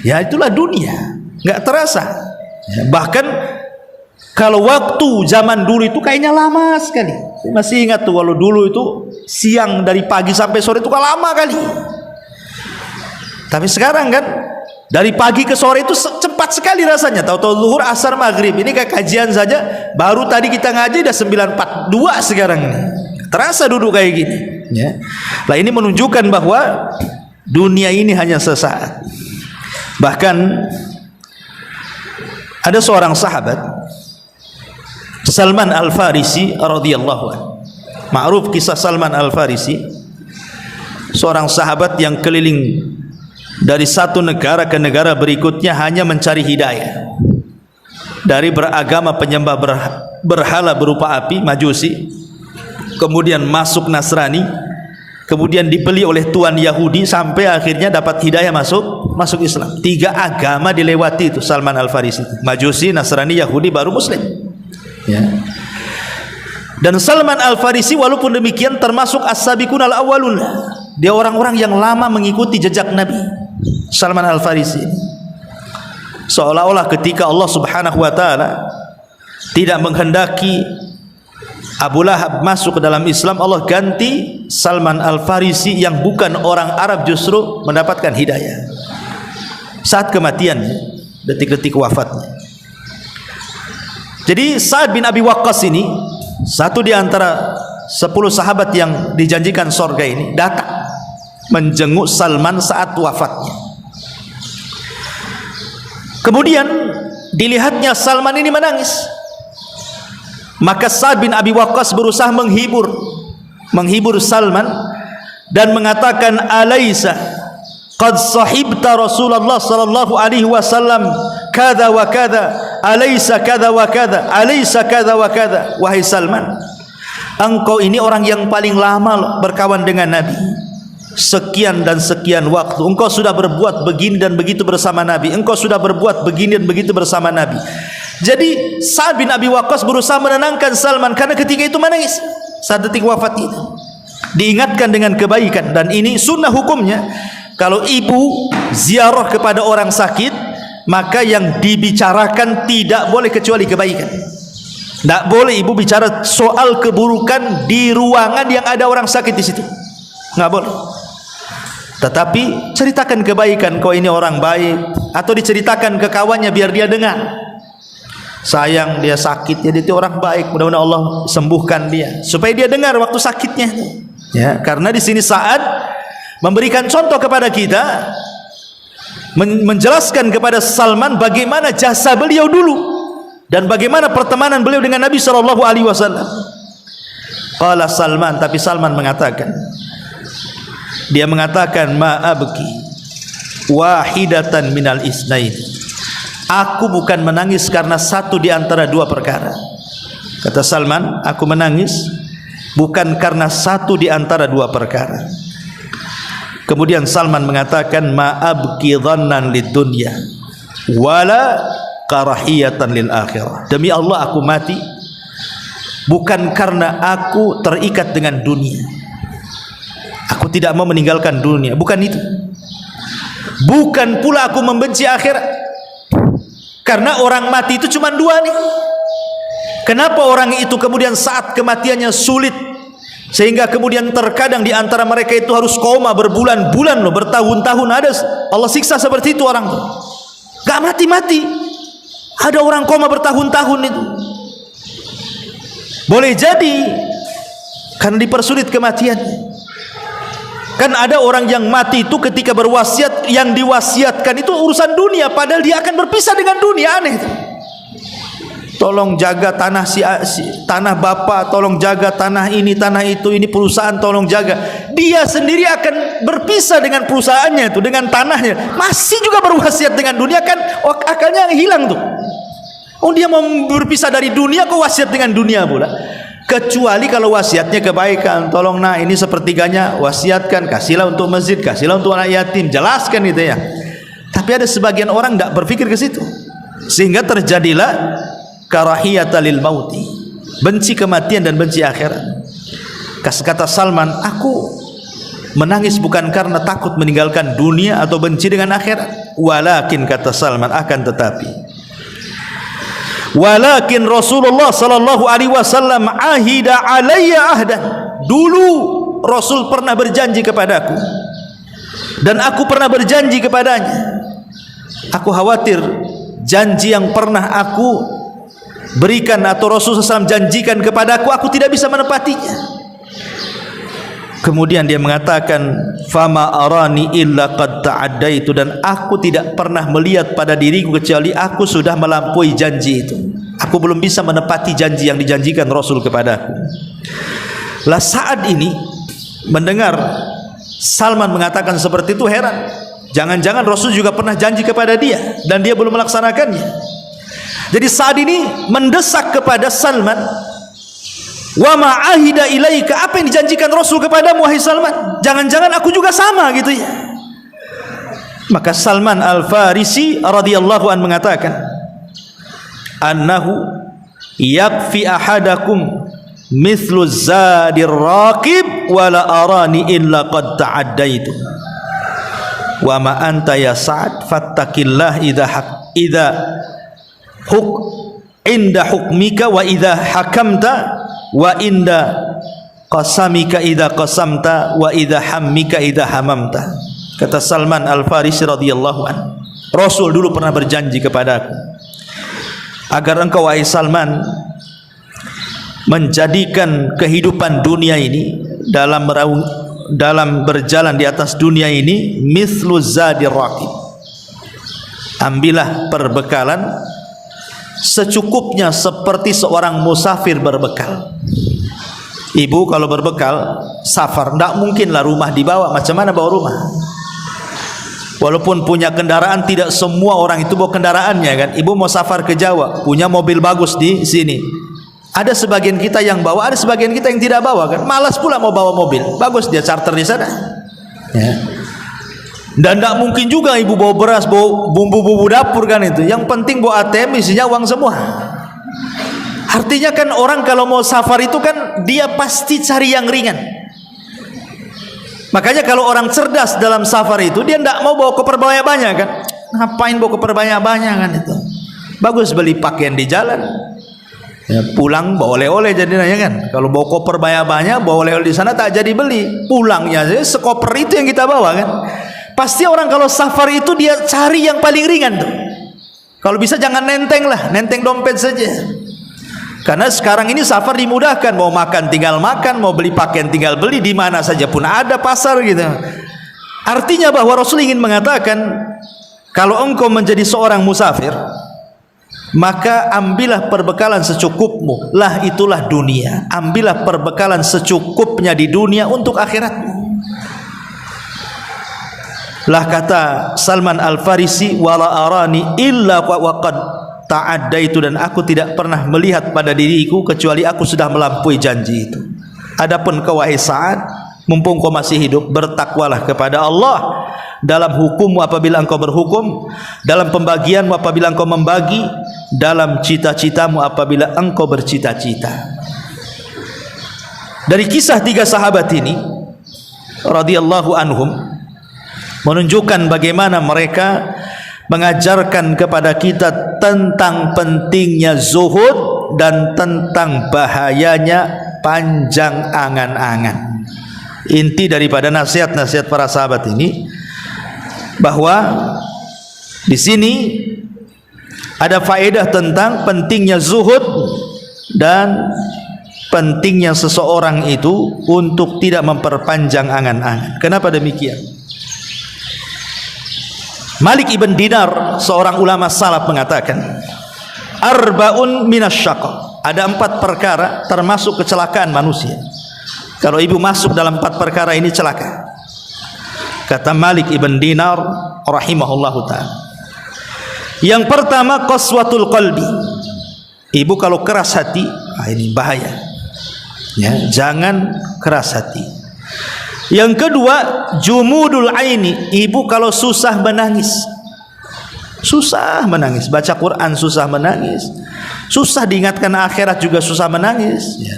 Ya itulah dunia, nggak terasa. Bahkan kalau waktu zaman dulu itu kayaknya lama sekali. Saya masih ingat tuh kalau dulu itu siang dari pagi sampai sore itu kan lama kali. Tapi sekarang kan dari pagi ke sore itu cepat sekali rasanya. Tahu-tahu zuhur, asar, maghrib. Ini kayak kajian saja. Baru tadi kita ngaji udah 9.42 sekarang ini. Terasa duduk kayak gini. Ya. Nah ini menunjukkan bahwa dunia ini hanya sesaat. Bahkan ada seorang sahabat, Salman Al-Farisi radhiyallahu anhu. Ma'ruf kisah Salman Al-Farisi, seorang sahabat yang keliling dari satu negara ke negara berikutnya hanya mencari hidayah. Dari beragama penyembah berhala berupa api, Majusi, kemudian masuk Nasrani, kemudian dibeli oleh tuan Yahudi sampai akhirnya dapat hidayah masuk Islam. 3 agama dilewati itu Salman Al-Farisi. Majusi, Nasrani, Yahudi, baru Muslim. Ya. Dan Salman Al-Farisi walaupun demikian termasuk as-sabiqun al-awwalun. Dia orang-orang yang lama mengikuti jejak Nabi. Salman Al-Farisi seolah-olah ketika Allah Subhanahu wa taala tidak menghendaki Abu Lahab masuk ke dalam Islam, Allah ganti Salman Al-Farisi yang bukan orang Arab justru mendapatkan hidayah saat kematian, detik-detik wafatnya. Jadi Sa'ad bin Abi Waqqas ini satu di antara 10 sahabat yang dijanjikan surga ini datang menjenguk Salman saat wafatnya. Kemudian dilihatnya Salman ini menangis. Maka Sa'ad bin Abi Waqqas berusaha menghibur Salman dan mengatakan, "Alaisa qad sahibta Rasulullah sallallahu alaihi wasallam kada wa kada, alaysa kada wa kada, alaysa kada wa kada." Wahai Salman, engkau ini orang yang paling lama berkawan dengan Nabi, sekian dan sekian waktu. Engkau sudah berbuat begini dan begitu bersama Nabi, engkau sudah berbuat begini dan begitu bersama Nabi. Jadi Sa'ad bin Abi Waqqas berusaha menenangkan Salman karena ketika itu menangis saat detik wafat itu, diingatkan dengan kebaikan. Dan ini sunnah hukumnya, kalau ibu ziarah kepada orang sakit, maka yang dibicarakan tidak boleh kecuali kebaikan. Tidak boleh ibu bicara soal keburukan di ruangan yang ada orang sakit di situ, nggak boleh. Tetapi ceritakan kebaikan, kau ini orang baik, atau diceritakan ke kawannya biar dia dengar. Sayang dia sakit, ya dia itu orang baik, mudah-mudahan Allah sembuhkan dia, supaya dia dengar waktu sakitnya. Ya, karena di sini Sa'ad memberikan contoh kepada kita, menjelaskan kepada Salman bagaimana jasa beliau dulu dan bagaimana pertemanan beliau dengan Nabi sallallahu alaihi wasallam. Qala Salman, tapi Salman mengatakan, dia mengatakan, "Ma abki wahidatan minal isnain." Aku bukan menangis karena satu di antara dua perkara. Kata Salman, aku menangis bukan karena satu di antara dua perkara. Kemudian Salman mengatakan, "Ma abki dhannan lid dunya wala karahiyatan lil akhirah." Demi Allah aku mati bukan karena aku terikat dengan dunia, aku tidak mau meninggalkan dunia, bukan itu. Bukan pula aku membenci akhirat, karena orang mati itu cuma dua nih. Kenapa orang itu kemudian saat kematiannya sulit, sehingga kemudian terkadang di antara mereka itu harus koma berbulan-bulan loh, bertahun-tahun. Ada Allah siksa seperti itu orang tuh, gak mati-mati. Ada orang koma bertahun-tahun itu. Boleh jadi karena dipersulit kematiannya. Kan ada orang yang mati itu ketika berwasiat, yang diwasiatkan itu urusan dunia, padahal dia akan berpisah dengan dunia. Aneh itu. Tolong jaga tanah tanah bapak, tolong jaga tanah ini, tanah itu, ini perusahaan tolong jaga. Dia sendiri akan berpisah dengan perusahaannya itu, dengan tanahnya. Masih juga berwasiat dengan dunia, kan akalnya hilang tuh. Oh, dia mau berpisah dari dunia, kok wasiat dengan dunia pula. Kecuali kalau wasiatnya kebaikan, tolong nah ini sepertiganya wasiatkan, kasihlah untuk masjid, kasihlah untuk anak yatim, jelaskan itu ya. Tapi ada sebagian orang tidak berpikir ke situ, sehingga terjadilah karahiyata lil mauti, benci kematian dan benci akhirat. Kata Salman, aku menangis bukan karena takut meninggalkan dunia atau benci dengan akhirat. Walakin, kata Salman, akan tetapi, walakin Rasulullah sallallahu alaihi wasallam ahida alayya ahdan. Dulu Rasul pernah berjanji kepadaku dan aku pernah berjanji kepadanya. Aku khawatir janji yang pernah aku berikan atau Rasul SAW janjikan kepadaku, aku tidak bisa menepatinya. Kemudian dia mengatakan, fama arani illa qad ta'addaitu, dan aku tidak pernah melihat pada diriku kecuali aku sudah melampaui janji itu. Aku belum bisa menepati janji yang dijanjikan Rasul kepadaku. Lah saat ini mendengar Salman mengatakan seperti itu, heran. Jangan-jangan Rasul juga pernah janji kepada dia dan dia belum melaksanakannya. Jadi saat ini mendesak kepada Salman, wa ma'ahida ilaika, apa yang dijanjikan Rasul kepadamu wahai Salman? Jangan-jangan aku juga sama gitu ya. Maka Salman Al-Farisi radhiyallahu an mengatakan, annahu yakfi ahadakum mithlu zadir raqib wala arani illa qad ta'addaitu wa ma anta ya Sa'ad fattaqillah idza inda hukmika wa idza hakamta wa inda qasamika idza qasamta wa idza hammika idza hamamta. Kata Salman Al-Farisi radhiyallahu anhu, Rasul dulu pernah berjanji kepadaku agar engkau wahai Salman menjadikan kehidupan dunia ini dalam berjalan di atas dunia ini mithlu zadir raqib. Ambillah perbekalan secukupnya seperti seorang musafir berbekal. Ibu kalau berbekal safar, tidak mungkinlah rumah dibawa. Macam mana bawa rumah? Walaupun punya kendaraan, tidak semua orang itu bawa kendaraannya kan. Ibu mau safar ke Jawa, punya mobil bagus di sini. Ada sebagian kita yang bawa, ada sebagian kita yang tidak bawa kan. Malas pula mau bawa mobil, bagus dia charter di sana. Ya. Dan tidak mungkin juga ibu bawa beras, bawa bumbu-bumbu dapur kan itu. Yang penting bawa ATM isinya uang semua. Artinya kan orang kalau mau safar itu kan dia pasti cari yang ringan. Makanya kalau orang cerdas dalam safar itu dia tidak mau bawa koper banyak-banyak kan. Ngapain bawa koper banyak-banyak kan itu. Bagus beli pakaian di jalan. Ya, pulang bawa oleh-oleh jadinya kan. Kalau bawa koper banyak-banyak, bawa oleh-oleh di sana tak jadi beli. Pulangnya sekoper itu yang kita bawa kan. Pasti orang kalau safar itu dia cari yang paling ringan tuh. Kalau bisa jangan nenteng lah, nenteng dompet saja. Karena sekarang ini safar dimudahkan, mau makan tinggal makan, mau beli pakaian tinggal beli, di mana saja pun ada pasar gitu. Artinya bahwa Rasul ingin mengatakan, kalau engkau menjadi seorang musafir, maka ambillah perbekalan secukupmu, lah itulah dunia. Ambillah perbekalan secukupnya di dunia untuk akhiratmu. Lah kata Salman Al-Farisi, wala arani illa waqad ta'addaitu, dan aku tidak pernah melihat pada diriku kecuali aku sudah melampaui janji itu. Adapun kau wahai Sa'ad, mumpung kau masih hidup, bertakwalah kepada Allah dalam hukummu apabila engkau berhukum, dalam pembagianmu apabila engkau membagi, dalam cita-citamu apabila engkau bercita-cita. Dari kisah tiga sahabat ini radhiyallahu anhum menunjukkan bagaimana mereka mengajarkan kepada kita tentang pentingnya zuhud dan tentang bahayanya panjang angan-angan. Inti daripada nasihat-nasihat para sahabat ini bahwa di sini ada faedah tentang pentingnya zuhud dan pentingnya seseorang itu untuk tidak memperpanjang angan-angan. Kenapa demikian? Malik ibn Dinar, seorang ulama salaf, mengatakan arba'un minasyaqa, ada 4 perkara termasuk kecelakaan manusia. Kalau ibu masuk dalam 4 perkara ini celaka. Kata Malik ibn Dinar rahimahullahu ta'ala, yang pertama qaswatul qalbi. Ibu kalau keras hati, ini bahaya ya, jangan keras hati. Yang kedua jumudul aini. Ibu kalau susah menangis, susah menangis, baca Quran susah menangis, susah diingatkan akhirat juga susah menangis ya.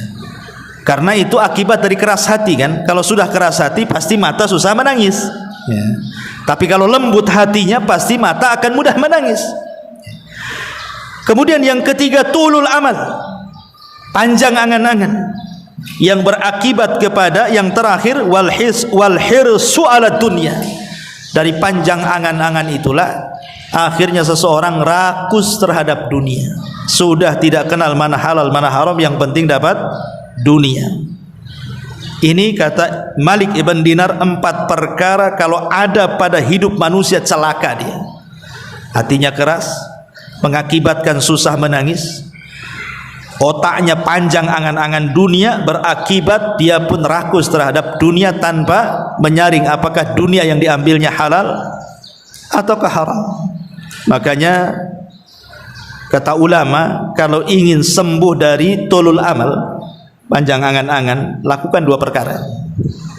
Karena itu akibat dari keras hati kan. Kalau sudah keras hati pasti mata susah menangis ya. Tapi kalau lembut hatinya pasti mata akan mudah menangis. Kemudian yang ketiga tulul amal, panjang angan-angan, yang berakibat kepada yang terakhir wal hirsu ala dunya. Dari panjang angan-angan itulah akhirnya seseorang rakus terhadap dunia. Sudah tidak kenal mana halal mana haram, yang penting dapat dunia. Ini kata Malik ibn Dinar 4 perkara kalau ada pada hidup manusia celaka dia. Hatinya keras mengakibatkan susah menangis, otaknya panjang angan-angan dunia, berakibat dia pun rakus terhadap dunia tanpa menyaring apakah dunia yang diambilnya halal ataukah haram. Makanya kata ulama, kalau ingin sembuh dari tulul amal, panjang angan-angan, lakukan 2 perkara.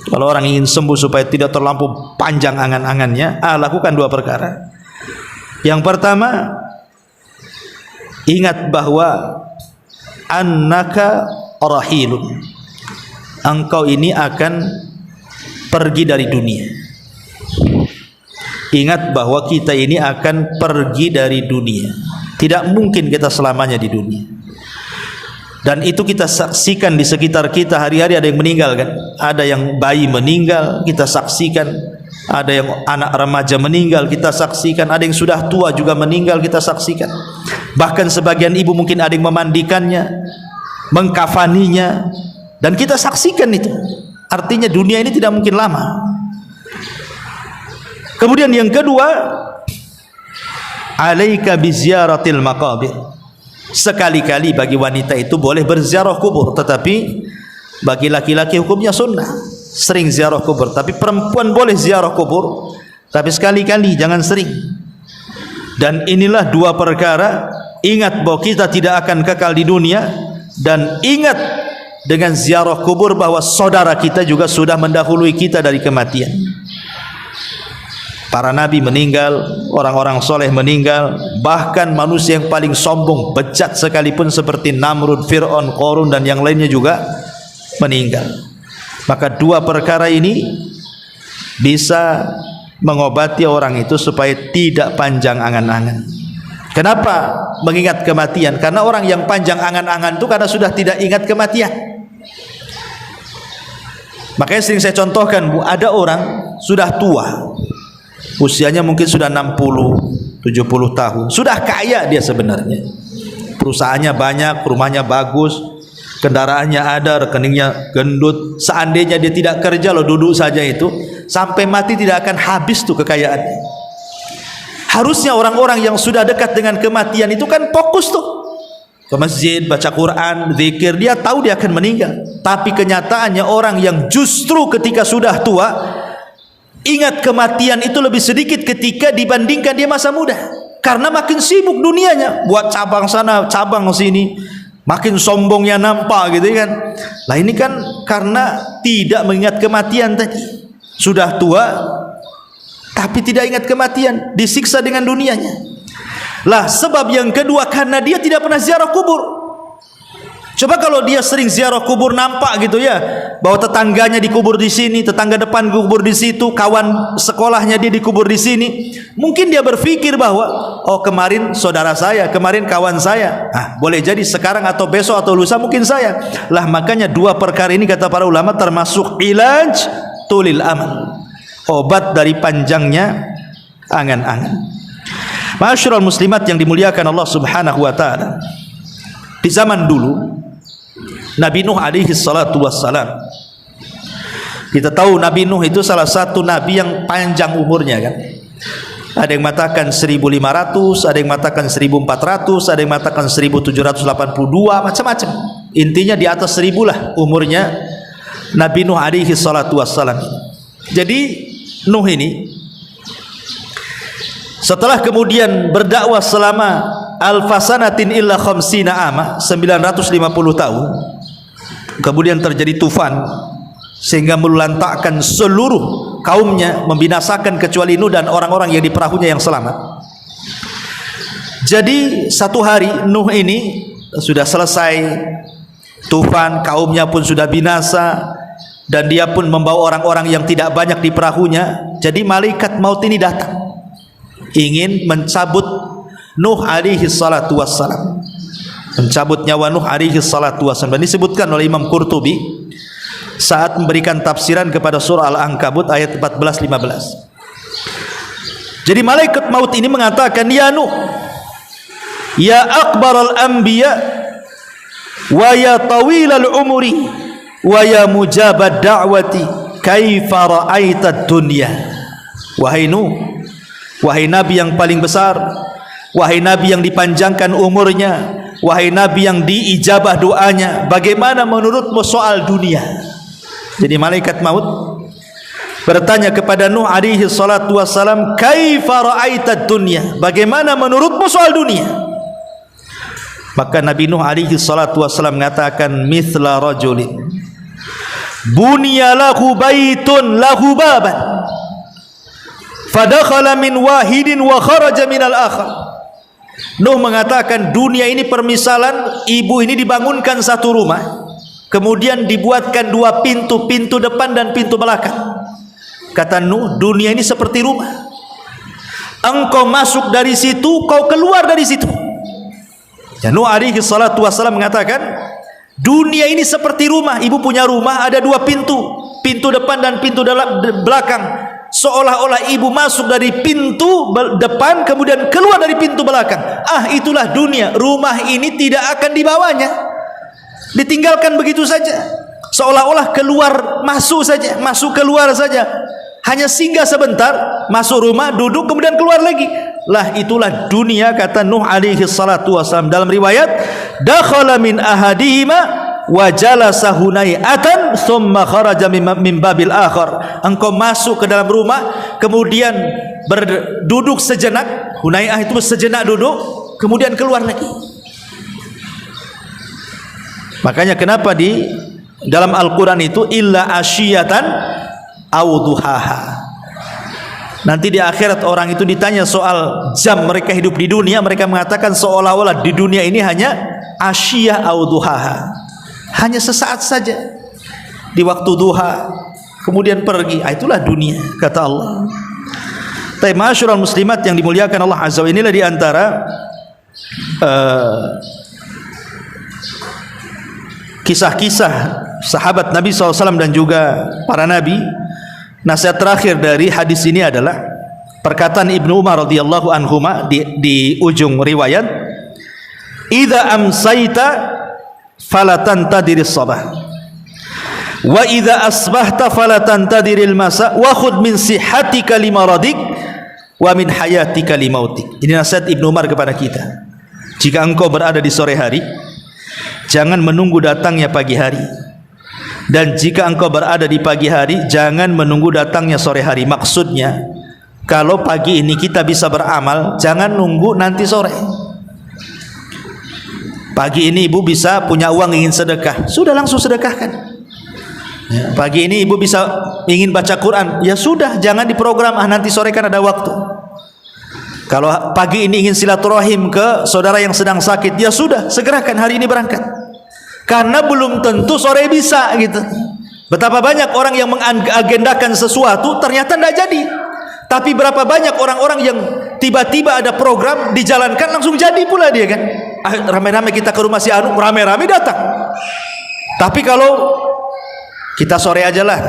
Kalau orang ingin sembuh supaya tidak terlampau panjang angan-angannya, lakukan 2 perkara. Yang pertama, ingat bahwa annaka rahilun. Engkau ini akan pergi dari dunia. Ingat bahwa kita ini akan pergi dari dunia. Tidak mungkin kita selamanya di dunia. Dan itu kita saksikan di sekitar kita. Hari-hari ada yang meninggal kan? Ada yang bayi meninggal, kita saksikan. Ada yang anak remaja meninggal, kita saksikan. Ada yang sudah tua juga meninggal, kita saksikan. Bahkan sebagian ibu mungkin ada yang memandikannya, mengkafaninya, dan kita saksikan itu. Artinya dunia ini tidak mungkin lama. Kemudian yang kedua, alaika biziaratil maqabir. Sekali-kali bagi wanita itu boleh berziarah kubur, tetapi bagi laki-laki hukumnya sunnah. Sering ziarah kubur, tapi perempuan boleh ziarah kubur, tapi sekali-kali, jangan sering. Dan inilah dua perkara. Ingat bahwa kita tidak akan kekal di dunia, dan ingat dengan ziarah kubur bahwa saudara kita juga sudah mendahului kita dari kematian. Para nabi meninggal, orang-orang soleh meninggal, bahkan manusia yang paling sombong, bejat sekalipun seperti Namrud, Fir'aun, Qarun dan yang lainnya juga meninggal. Maka dua perkara ini bisa mengobati orang itu supaya tidak panjang angan-angan. Kenapa mengingat kematian? Karena orang yang panjang angan-angan itu karena sudah tidak ingat kematian. Makanya sering saya contohkan, Bu, ada orang sudah tua, usianya mungkin sudah 60, 70 tahun, sudah kaya dia sebenarnya, perusahaannya banyak, rumahnya bagus, kendaraannya ada, rekeningnya gendut. Seandainya dia tidak kerja, loh, duduk saja itu, sampai mati tidak akan habis tuh kekayaannya. Harusnya orang-orang yang sudah dekat dengan kematian itu kan fokus tuh ke masjid, baca Quran, zikir. Dia tahu dia akan meninggal. Tapi kenyataannya orang yang justru ketika sudah tua ingat kematian itu lebih sedikit ketika dibandingkan dia masa muda. Karena makin sibuk dunianya, buat cabang sana, cabang sini, makin sombongnya nampak gitu kan. Lah ini kan karena tidak mengingat kematian tadi. Sudah tua tapi tidak ingat kematian, disiksa dengan dunianya. Lah sebab yang kedua, karena dia tidak pernah ziarah kubur. Coba kalau dia sering ziarah kubur, nampak gitu ya, bahwa tetangganya dikubur di sini, tetangga depan kubur di situ, kawan sekolahnya dia dikubur di sini. Mungkin dia berpikir bahwa, oh kemarin saudara saya, kemarin kawan saya. Boleh jadi sekarang atau besok atau lusa mungkin saya. Lah makanya dua perkara ini kata para ulama termasuk ilaj tulil amal, obat dari panjangnya angan-angan. Ma'asyiral muslimat yang dimuliakan Allah Subhanahu wa taala. Di zaman dulu Nabi Nuh alaihi salatu wassalam, kita tahu Nabi Nuh itu salah satu nabi yang panjang umurnya kan. Ada yang mengatakan 1500, ada yang mengatakan 1400, ada yang mengatakan 1782, macam-macam. Intinya di atas 1000 lah umurnya Nabi Nuh alaihi salatu wassalam. Jadi Nuh ini setelah kemudian berdakwah selama alfasanatin illa khamsina ama, 950 tahun, kemudian terjadi tufan sehingga melantakkan seluruh kaumnya, membinasakan kecuali Nuh dan orang-orang yang di perahunya yang selamat. Jadi satu hari Nuh ini sudah selesai tufan, kaumnya pun sudah binasa, dan dia pun membawa orang-orang yang tidak banyak di perahunya. Jadi malaikat maut ini datang ingin mencabut Nuh alaihi salatu wassalam, mencabut nyawa Nuh alaihi salatu wassalam. Dan disebutkan oleh Imam Qurtubi saat memberikan tafsiran kepada surah Al-Ankabut ayat 14-15. Jadi malaikat maut ini mengatakan, ya Nuh, ya akbaral anbiya wa ya tawilal umuri wa ya mujabad da'wati kaifa ra'aita dunya. Wahai Nuh, wahai nabi yang paling besar, wahai nabi yang dipanjangkan umurnya, wahai nabi yang diijabah doanya, bagaimana menurutmu soal dunia? Jadi malaikat maut bertanya kepada Nuh alaihi salatu wassalam, kaifa ra'aita dunya, bagaimana menurutmu soal dunia? Maka Nabi Nuh alaihi salatu wassalam mengatakan, mithla rajulin bunya lahu baitun lahu baban fadakhala min wahidin wa kharaja minal akhar. Nuh mengatakan dunia ini permisalan ibu ini dibangunkan satu rumah, kemudian dibuatkan dua pintu, pintu depan dan pintu belakang. Kata Nuh, dunia ini seperti rumah. Engkau masuk dari situ, kau keluar dari situ. Ya, Nuh alaihi salatu wassalam mengatakan, dunia ini seperti rumah. Ibu punya rumah, ada dua pintu, pintu depan dan pintu belakang. Seolah-olah ibu masuk dari pintu depan, kemudian keluar dari pintu belakang. Itulah dunia. Rumah ini tidak akan dibawanya, ditinggalkan begitu saja. Seolah-olah keluar masuk saja, masuk keluar saja. Hanya singgah sebentar, masuk rumah, duduk, kemudian keluar lagi. Lah itulah dunia, kata Nuh alaihi salatu wassalam. Dalam riwayat, dakhala min ahadihima wa jalasa hunayatan thumma kharaja min babil akhar. Engkau masuk ke dalam rumah, kemudian berduduk sejenak. Hunayah itu sejenak duduk, kemudian keluar lagi. Makanya kenapa di dalam Al-Quran itu illa asyiyatan aw duhaha. Nanti di akhirat orang itu ditanya soal jam mereka hidup di dunia, mereka mengatakan seolah-olah di dunia ini hanya asyiyah aw duhaha, hanya sesaat saja di waktu duha, kemudian pergi. Itulah dunia, kata Allah. Tapi ma'asyiral muslimat yang dimuliakan Allah Azza wa Jalla, inilah di antara kisah-kisah sahabat Nabi SAW dan juga para nabi. Nasihat terakhir dari hadis ini adalah perkataan Ibnu Umar radhiyallahu anhuma di ujung riwayat, "Idza amsayta fala tantadiris sabah wa idza asbahta fala tantadiril masa wa khudh min sihhatika limaradik wa min hayatika limautik." Ini nasihat Ibnu Umar kepada kita. Jika engkau berada di sore hari, jangan menunggu datangnya pagi hari. Dan jika engkau berada di pagi hari, jangan menunggu datangnya sore hari. Maksudnya, kalau pagi ini kita bisa beramal, jangan nunggu nanti sore. Pagi ini ibu bisa punya uang ingin sedekah, sudah langsung sedekahkan. Ya, pagi ini ibu bisa ingin baca Quran, ya sudah, jangan diprogram, nanti sore kan ada waktu. Kalau pagi ini ingin silaturahim ke saudara yang sedang sakit, ya sudah, segerakan hari ini berangkat. Karena belum tentu sore bisa gitu. Betapa banyak orang yang mengagendakan sesuatu ternyata tidak jadi. Tapi berapa banyak orang-orang yang tiba-tiba ada program dijalankan langsung jadi pula dia kan. Ramai-ramai kita ke rumah si Anu, ramai-ramai datang. Tapi kalau kita sore aja lah,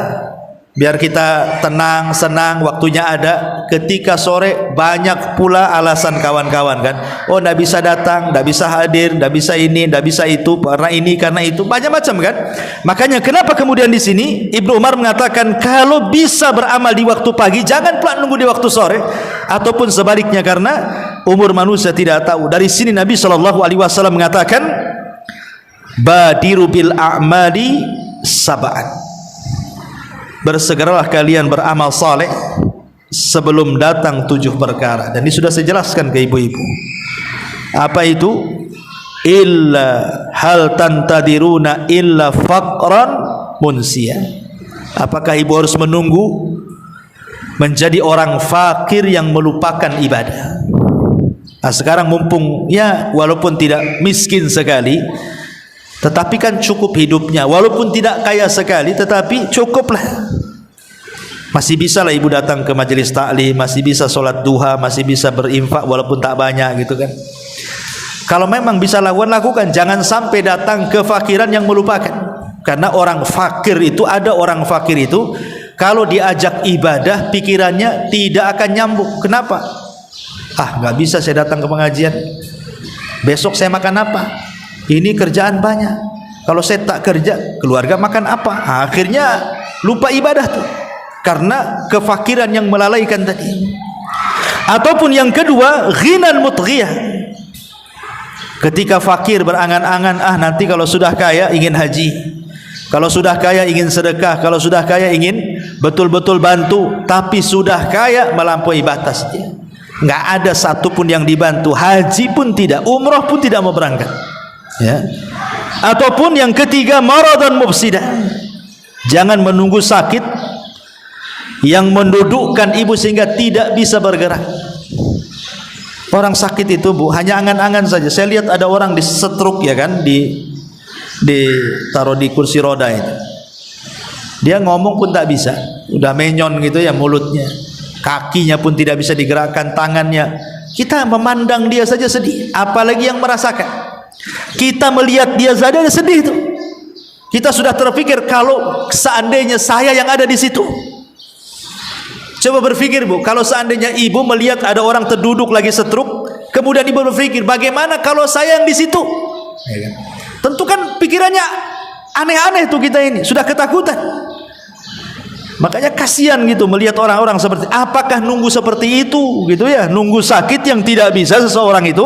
biar kita tenang, senang, waktunya ada. Ketika sore banyak pula alasan kawan-kawan kan. Oh, tidak bisa datang, tidak bisa hadir, tidak bisa ini, tidak bisa itu, karena ini, karena itu, banyak macam kan. Makanya kenapa kemudian di sini Ibnu Umar mengatakan kalau bisa beramal di waktu pagi, jangan pula nunggu di waktu sore, ataupun sebaliknya, karena umur manusia tidak tahu. Dari sini Nabi SAW mengatakan, badiru bil a'mali sab'an, bersegeralah kalian beramal saleh sebelum datang 7 perkara. Dan ini sudah saya jelaskan ke ibu-ibu. Apa itu? Illa hal tantadiruna illa faqran munsiya. Apakah ibu harus menunggu menjadi orang fakir yang melupakan ibadah? Nah, sekarang mumpung ya walaupun tidak miskin sekali, tetapi kan cukup hidupnya, walaupun tidak kaya sekali, tetapi cukuplah. Masih bisa lah ibu datang ke majelis taklim, masih bisa sholat duha, masih bisa berinfak walaupun tak banyak gitu kan. Kalau memang bisa lakukan, jangan sampai datang kefakiran yang melupakan. Karena orang fakir itu, ada orang fakir itu kalau diajak ibadah pikirannya tidak akan nyambung. Kenapa? Nggak bisa saya datang ke pengajian, besok saya makan apa? Ini kerjaan banyak. Kalau saya tak kerja, keluarga makan apa? Akhirnya lupa ibadah tuh, karena kefakiran yang melalaikan tadi. Ataupun yang kedua, ghinan mutghiyah. Ketika fakir berangan-angan, nanti kalau sudah kaya ingin haji, kalau sudah kaya ingin sedekah, kalau sudah kaya ingin betul-betul bantu, tapi sudah kaya melampaui batas dia. Nggak ada satupun yang dibantu, haji pun tidak, umroh pun tidak mau berangkat. Ya. Ataupun yang ketiga, maradan mufsidah. Jangan menunggu sakit yang mendudukkan ibu sehingga tidak bisa bergerak. Orang sakit itu bu, hanya angan-angan saja. Saya lihat ada orang di stroke ya kan, di ditaruh di kursi roda itu. Dia ngomong pun tak bisa, udah menyon gitu ya mulutnya, kakinya pun tidak bisa digerakkan, tangannya. Kita memandang dia saja sedih, apalagi yang merasakan. Kita melihat dia saja sedih itu. Kita sudah terpikir kalau seandainya saya yang ada di situ. Coba berpikir Bu, kalau seandainya ibu melihat ada orang terduduk lagi stroke, kemudian ibu berpikir bagaimana kalau saya yang di situ? Tentu kan pikirannya aneh-aneh tuh kita ini, sudah ketakutan. Makanya kasihan gitu melihat orang-orang seperti, apakah nunggu seperti itu gitu ya, nunggu sakit yang tidak bisa seseorang itu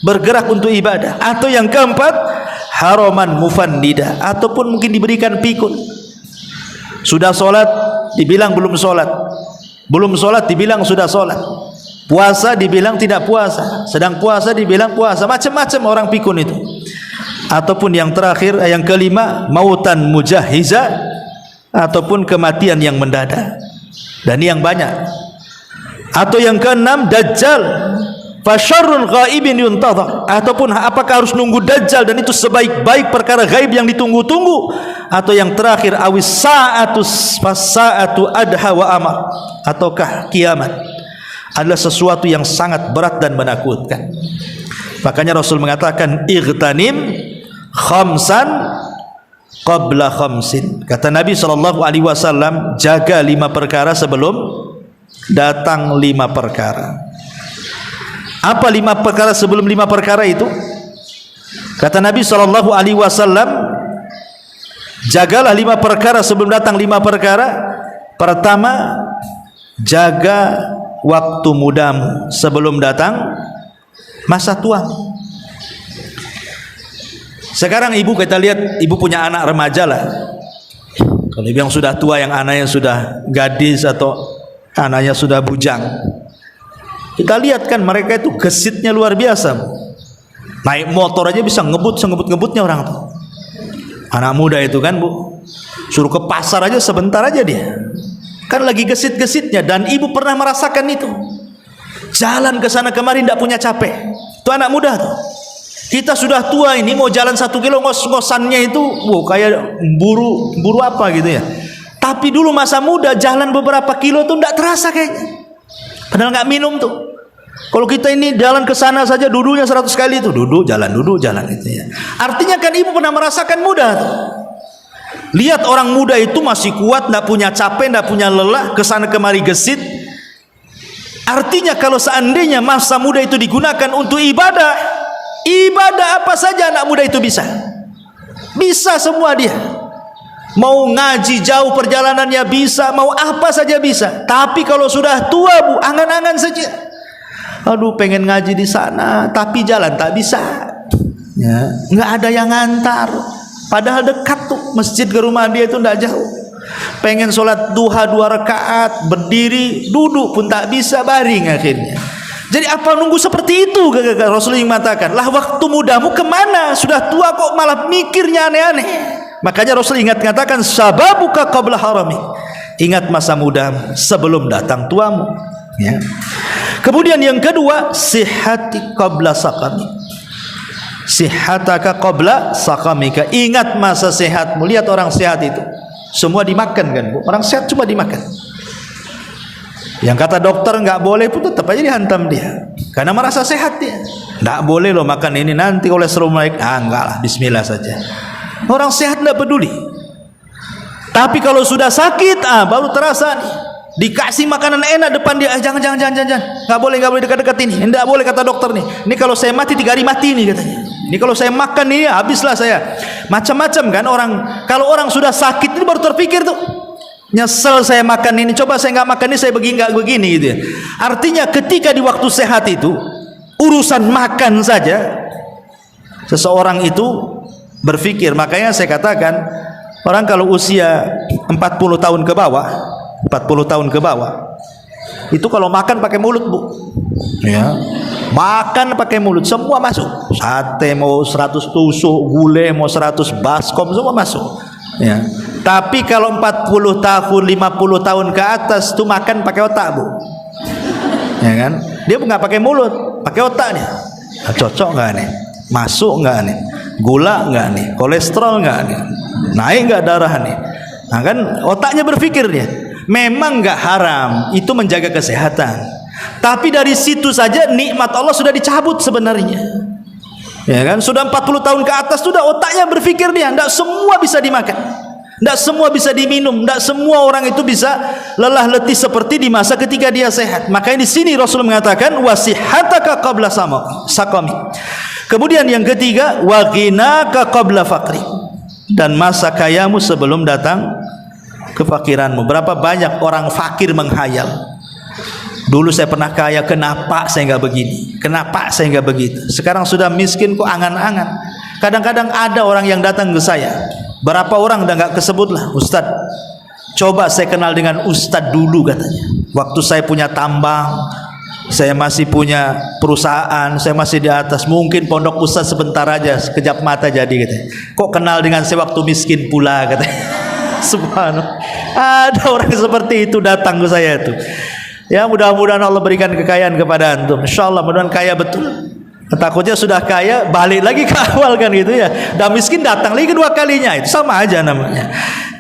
bergerak untuk ibadah. Atau yang keempat, haraman mufannida, ataupun mungkin diberikan pikun. Sudah sholat dibilang belum sholat, belum sholat dibilang sudah sholat, puasa dibilang tidak puasa, sedang puasa dibilang puasa, macam-macam orang pikun itu. Ataupun yang terakhir, yang kelima, mautan mujahiza, ataupun kematian yang mendadak, dan ini yang banyak. Atau yang keenam, dajjal, fasyarrun ghaibin yuntadhar, ataupun apakah harus nunggu dajjal dan itu sebaik-baik perkara gaib yang ditunggu-tunggu. Atau yang terakhir, awis saatu adha wa amar, ataukah kiamat adalah sesuatu yang sangat berat dan menakutkan. Makanya Rasul mengatakan, igtanim khamsan qabla khamsin. Kata Nabi SAW, jaga 5 perkara sebelum datang 5 perkara. Apa 5 perkara sebelum 5 perkara itu? Kata Nabi SAW, jagalah 5 perkara sebelum datang 5 perkara. Pertama, jaga waktu mudamu sebelum datang masa tuamu. Sekarang ibu, kita lihat ibu punya anak remaja lah. Kalau ibu yang sudah tua, yang anaknya sudah gadis atau anaknya sudah bujang, kita lihat kan mereka itu gesitnya luar biasa. Naik motor aja bisa ngebut-ngebutnya orang tuh. Anak muda itu kan Bu, suruh ke pasar aja sebentar aja dia, kan lagi gesit-gesitnya. Dan ibu pernah merasakan itu, jalan ke sana kemari tidak punya capek. Itu anak muda tuh. Kita sudah tua ini mau jalan 1 kilo ngos-ngosannya itu, kayak buru apa gitu ya. Tapi dulu masa muda jalan beberapa kilo tuh tidak terasa kayaknya. Padahal nggak minum tuh. Kalau kita ini jalan ke sana saja duduknya 100 kali itu, duduk jalan gitu ya. Artinya kan ibu pernah merasakan muda tuh. Lihat orang muda itu masih kuat, tidak punya capek, tidak punya lelah, ke sana kemari gesit. Artinya kalau seandainya masa muda itu digunakan untuk ibadah, ibadah apa saja anak muda itu bisa semua dia. Mau ngaji jauh perjalanannya bisa, mau apa saja bisa. Tapi kalau sudah tua Bu, angan-angan saja, aduh pengen ngaji di sana, tapi jalan tak bisa ya, nggak ada yang ngantar, padahal dekat tuh masjid ke rumah dia itu tidak jauh. Pengen sholat duha 2 rakaat, berdiri duduk pun tak bisa, baring akhirnya. Jadi apa nunggu seperti itu? Rasulullah mengatakan, lah waktu mudamu kemana? Sudah tua kok malah mikirnya aneh-aneh. Makanya Rasulullah katakan, sababuka qabla harami. Ingat masa mudamu sebelum datang tuamu ya. Kemudian yang kedua, sihhati qabla saqami. Sihhataka qabla saqamika. Ingat masa sehatmu. Lihat orang sehat itu semua dimakan kan Bu? Orang sehat cuma dimakan. Yang kata dokter nggak boleh pun tetap aja dihantam dia, karena merasa sehat dia. Nggak boleh loh makan ini, nanti kolesterol naik. Enggak lah, bismillah saja. Orang sehat nggak peduli. Tapi kalau sudah sakit, baru terasa nih. Dikasih makanan enak depan dia, jangan, nggak boleh dekat-dekat ini. Nggak boleh kata dokter nih. Ini kalau saya mati 3 hari mati nih katanya. Ini kalau saya makan ini habislah saya. Macam-macam kan orang. Kalau orang sudah sakit ini baru terpikir tuh. Nyesel saya makan ini, coba saya nggak makan ini, saya nggak begini gitu ya. Artinya ketika di waktu sehat itu, urusan makan saja seseorang itu berpikir. Makanya saya katakan, orang kalau usia 40 tahun ke bawah, itu kalau makan pakai mulut Bu ya, makan pakai mulut, semua masuk. Sate mau 100 tusuk, gulai mau 100 baskom, semua masuk ya. Tapi kalau 40 tahun 50 tahun ke atas tuh makan pakai otak Bu ya kan, dia nggak pakai mulut, pakai otak nih. Cocok nggak nih, masuk nggak nih, Gula enggak nih? Kolesterol enggak nih? Naik enggak darah nih? Nah kan otaknya berpikir dia. Memang enggak haram, itu menjaga kesehatan. Tapi dari situ saja nikmat Allah sudah dicabut sebenarnya. Ya kan? Sudah 40 tahun ke atas sudah otaknya berpikir dia, enggak semua bisa dimakan. Enggak semua bisa diminum, enggak semua orang itu bisa lelah letih seperti di masa ketika dia sehat. Makanya di sini Rasul mengatakan wasihataka qabla saqami. Kemudian yang ketiga, wa ghinaka qabla faqri. Dan masa kayamu sebelum datang kefakiranmu. Berapa banyak orang fakir menghayal. Dulu saya pernah kaya, kenapa saya enggak begini? Kenapa saya enggak begitu? Sekarang sudah miskin kok angan-angan. Kadang-kadang ada orang yang datang ke saya. Berapa orang udah enggak kesebut lah, Ustaz. Coba saya kenal dengan Ustaz dulu katanya. Waktu saya punya tambang, saya masih punya perusahaan, saya masih di atas, mungkin pondok Ustaz sebentar aja, sekejap mata jadi katanya. Kok kenal dengan saya waktu miskin pula katanya. Subhanallah. Ada orang seperti itu datang ke saya itu. Ya mudah-mudahan Allah berikan kekayaan kepada antum. Insyaallah mudah-mudahan kaya betul. Takutnya sudah kaya balik lagi ke awal kan gitu ya. Dah miskin datang lagi kedua kalinya, itu sama aja namanya.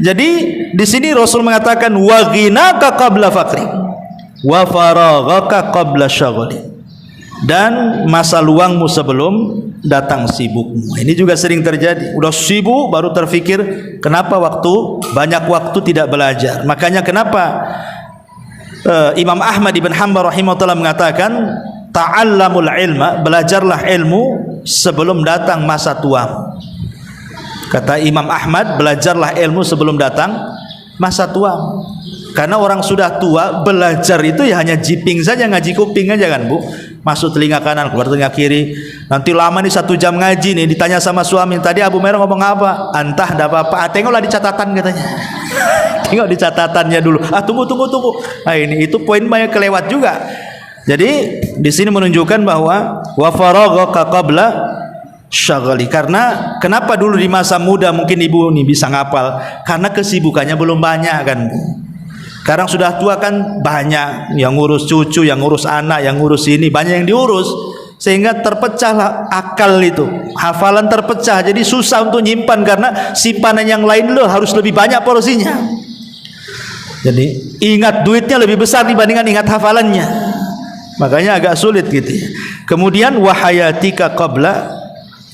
Jadi di sini Rasul mengatakan wa ghinaka qabla faqri wa faraghaka qabla syaghali. Dan masa luangmu sebelum datang sibukmu. Ini juga sering terjadi. Udah sibuk baru terfikir kenapa banyak waktu tidak belajar. Makanya kenapa Imam Ahmad ibn Hanbal rahimahullah mengatakan ta'allamul ilma, belajarlah ilmu sebelum datang masa tua. Kata Imam Ahmad, belajarlah ilmu sebelum datang masa tua. Karena orang sudah tua belajar itu ya hanya jiping saja, ngaji kuping aja kan Bu. Masuk telinga kanan, keluar telinga kiri. Nanti lama nih 1 jam ngaji nih, ditanya sama suami, tadi Abu Merah ngomong apa? Entah, enggak apa-apa. Tengoklah di catatan katanya. Tengok di catatannya dulu. Tunggu. Nah ini itu poin banyak kelewat juga. Jadi di sini menunjukkan bahwa wa faraghaka qabla syaghali. Karena kenapa dulu di masa muda mungkin ibu ini bisa ngapal? Karena kesibukannya belum banyak kan Bu. Sekarang sudah tua kan banyak yang ngurus cucu, yang ngurus anak, yang ngurus ini, banyak yang diurus sehingga terpecahlah akal itu. Hafalan terpecah, jadi susah untuk nyimpan karena simpanan yang lain lo harus lebih banyak porsinya. Jadi ingat duitnya lebih besar dibandingkan ingat hafalannya. Makanya agak sulit gitu ya. Kemudian wahayatika qabla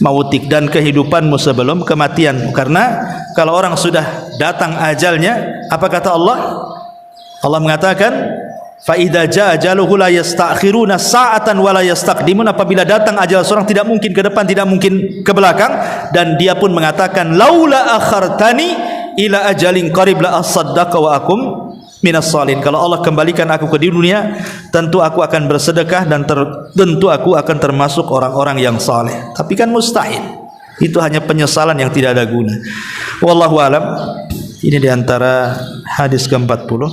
mautik, dan kehidupanmu sebelum kematianmu. Karena kalau orang sudah datang ajalnya, apa kata Allah? Allah mengatakan fa idza jaa ajaluhu la yastakhiruna sa'atan wa la yastaqdimun. Apabila datang ajal seorang tidak mungkin ke depan, tidak mungkin ke belakang, dan dia pun mengatakan laula akhartani ila ajalin qarib la asaddaqa wa akum minas salin. Kalau Allah kembalikan aku ke dunia, tentu aku akan bersedekah dan tentu aku akan termasuk orang-orang yang saleh. Tapi kan mustahil. Itu hanya penyesalan yang tidak ada guna. Wallahu alam. Ini diantara hadis ke-40.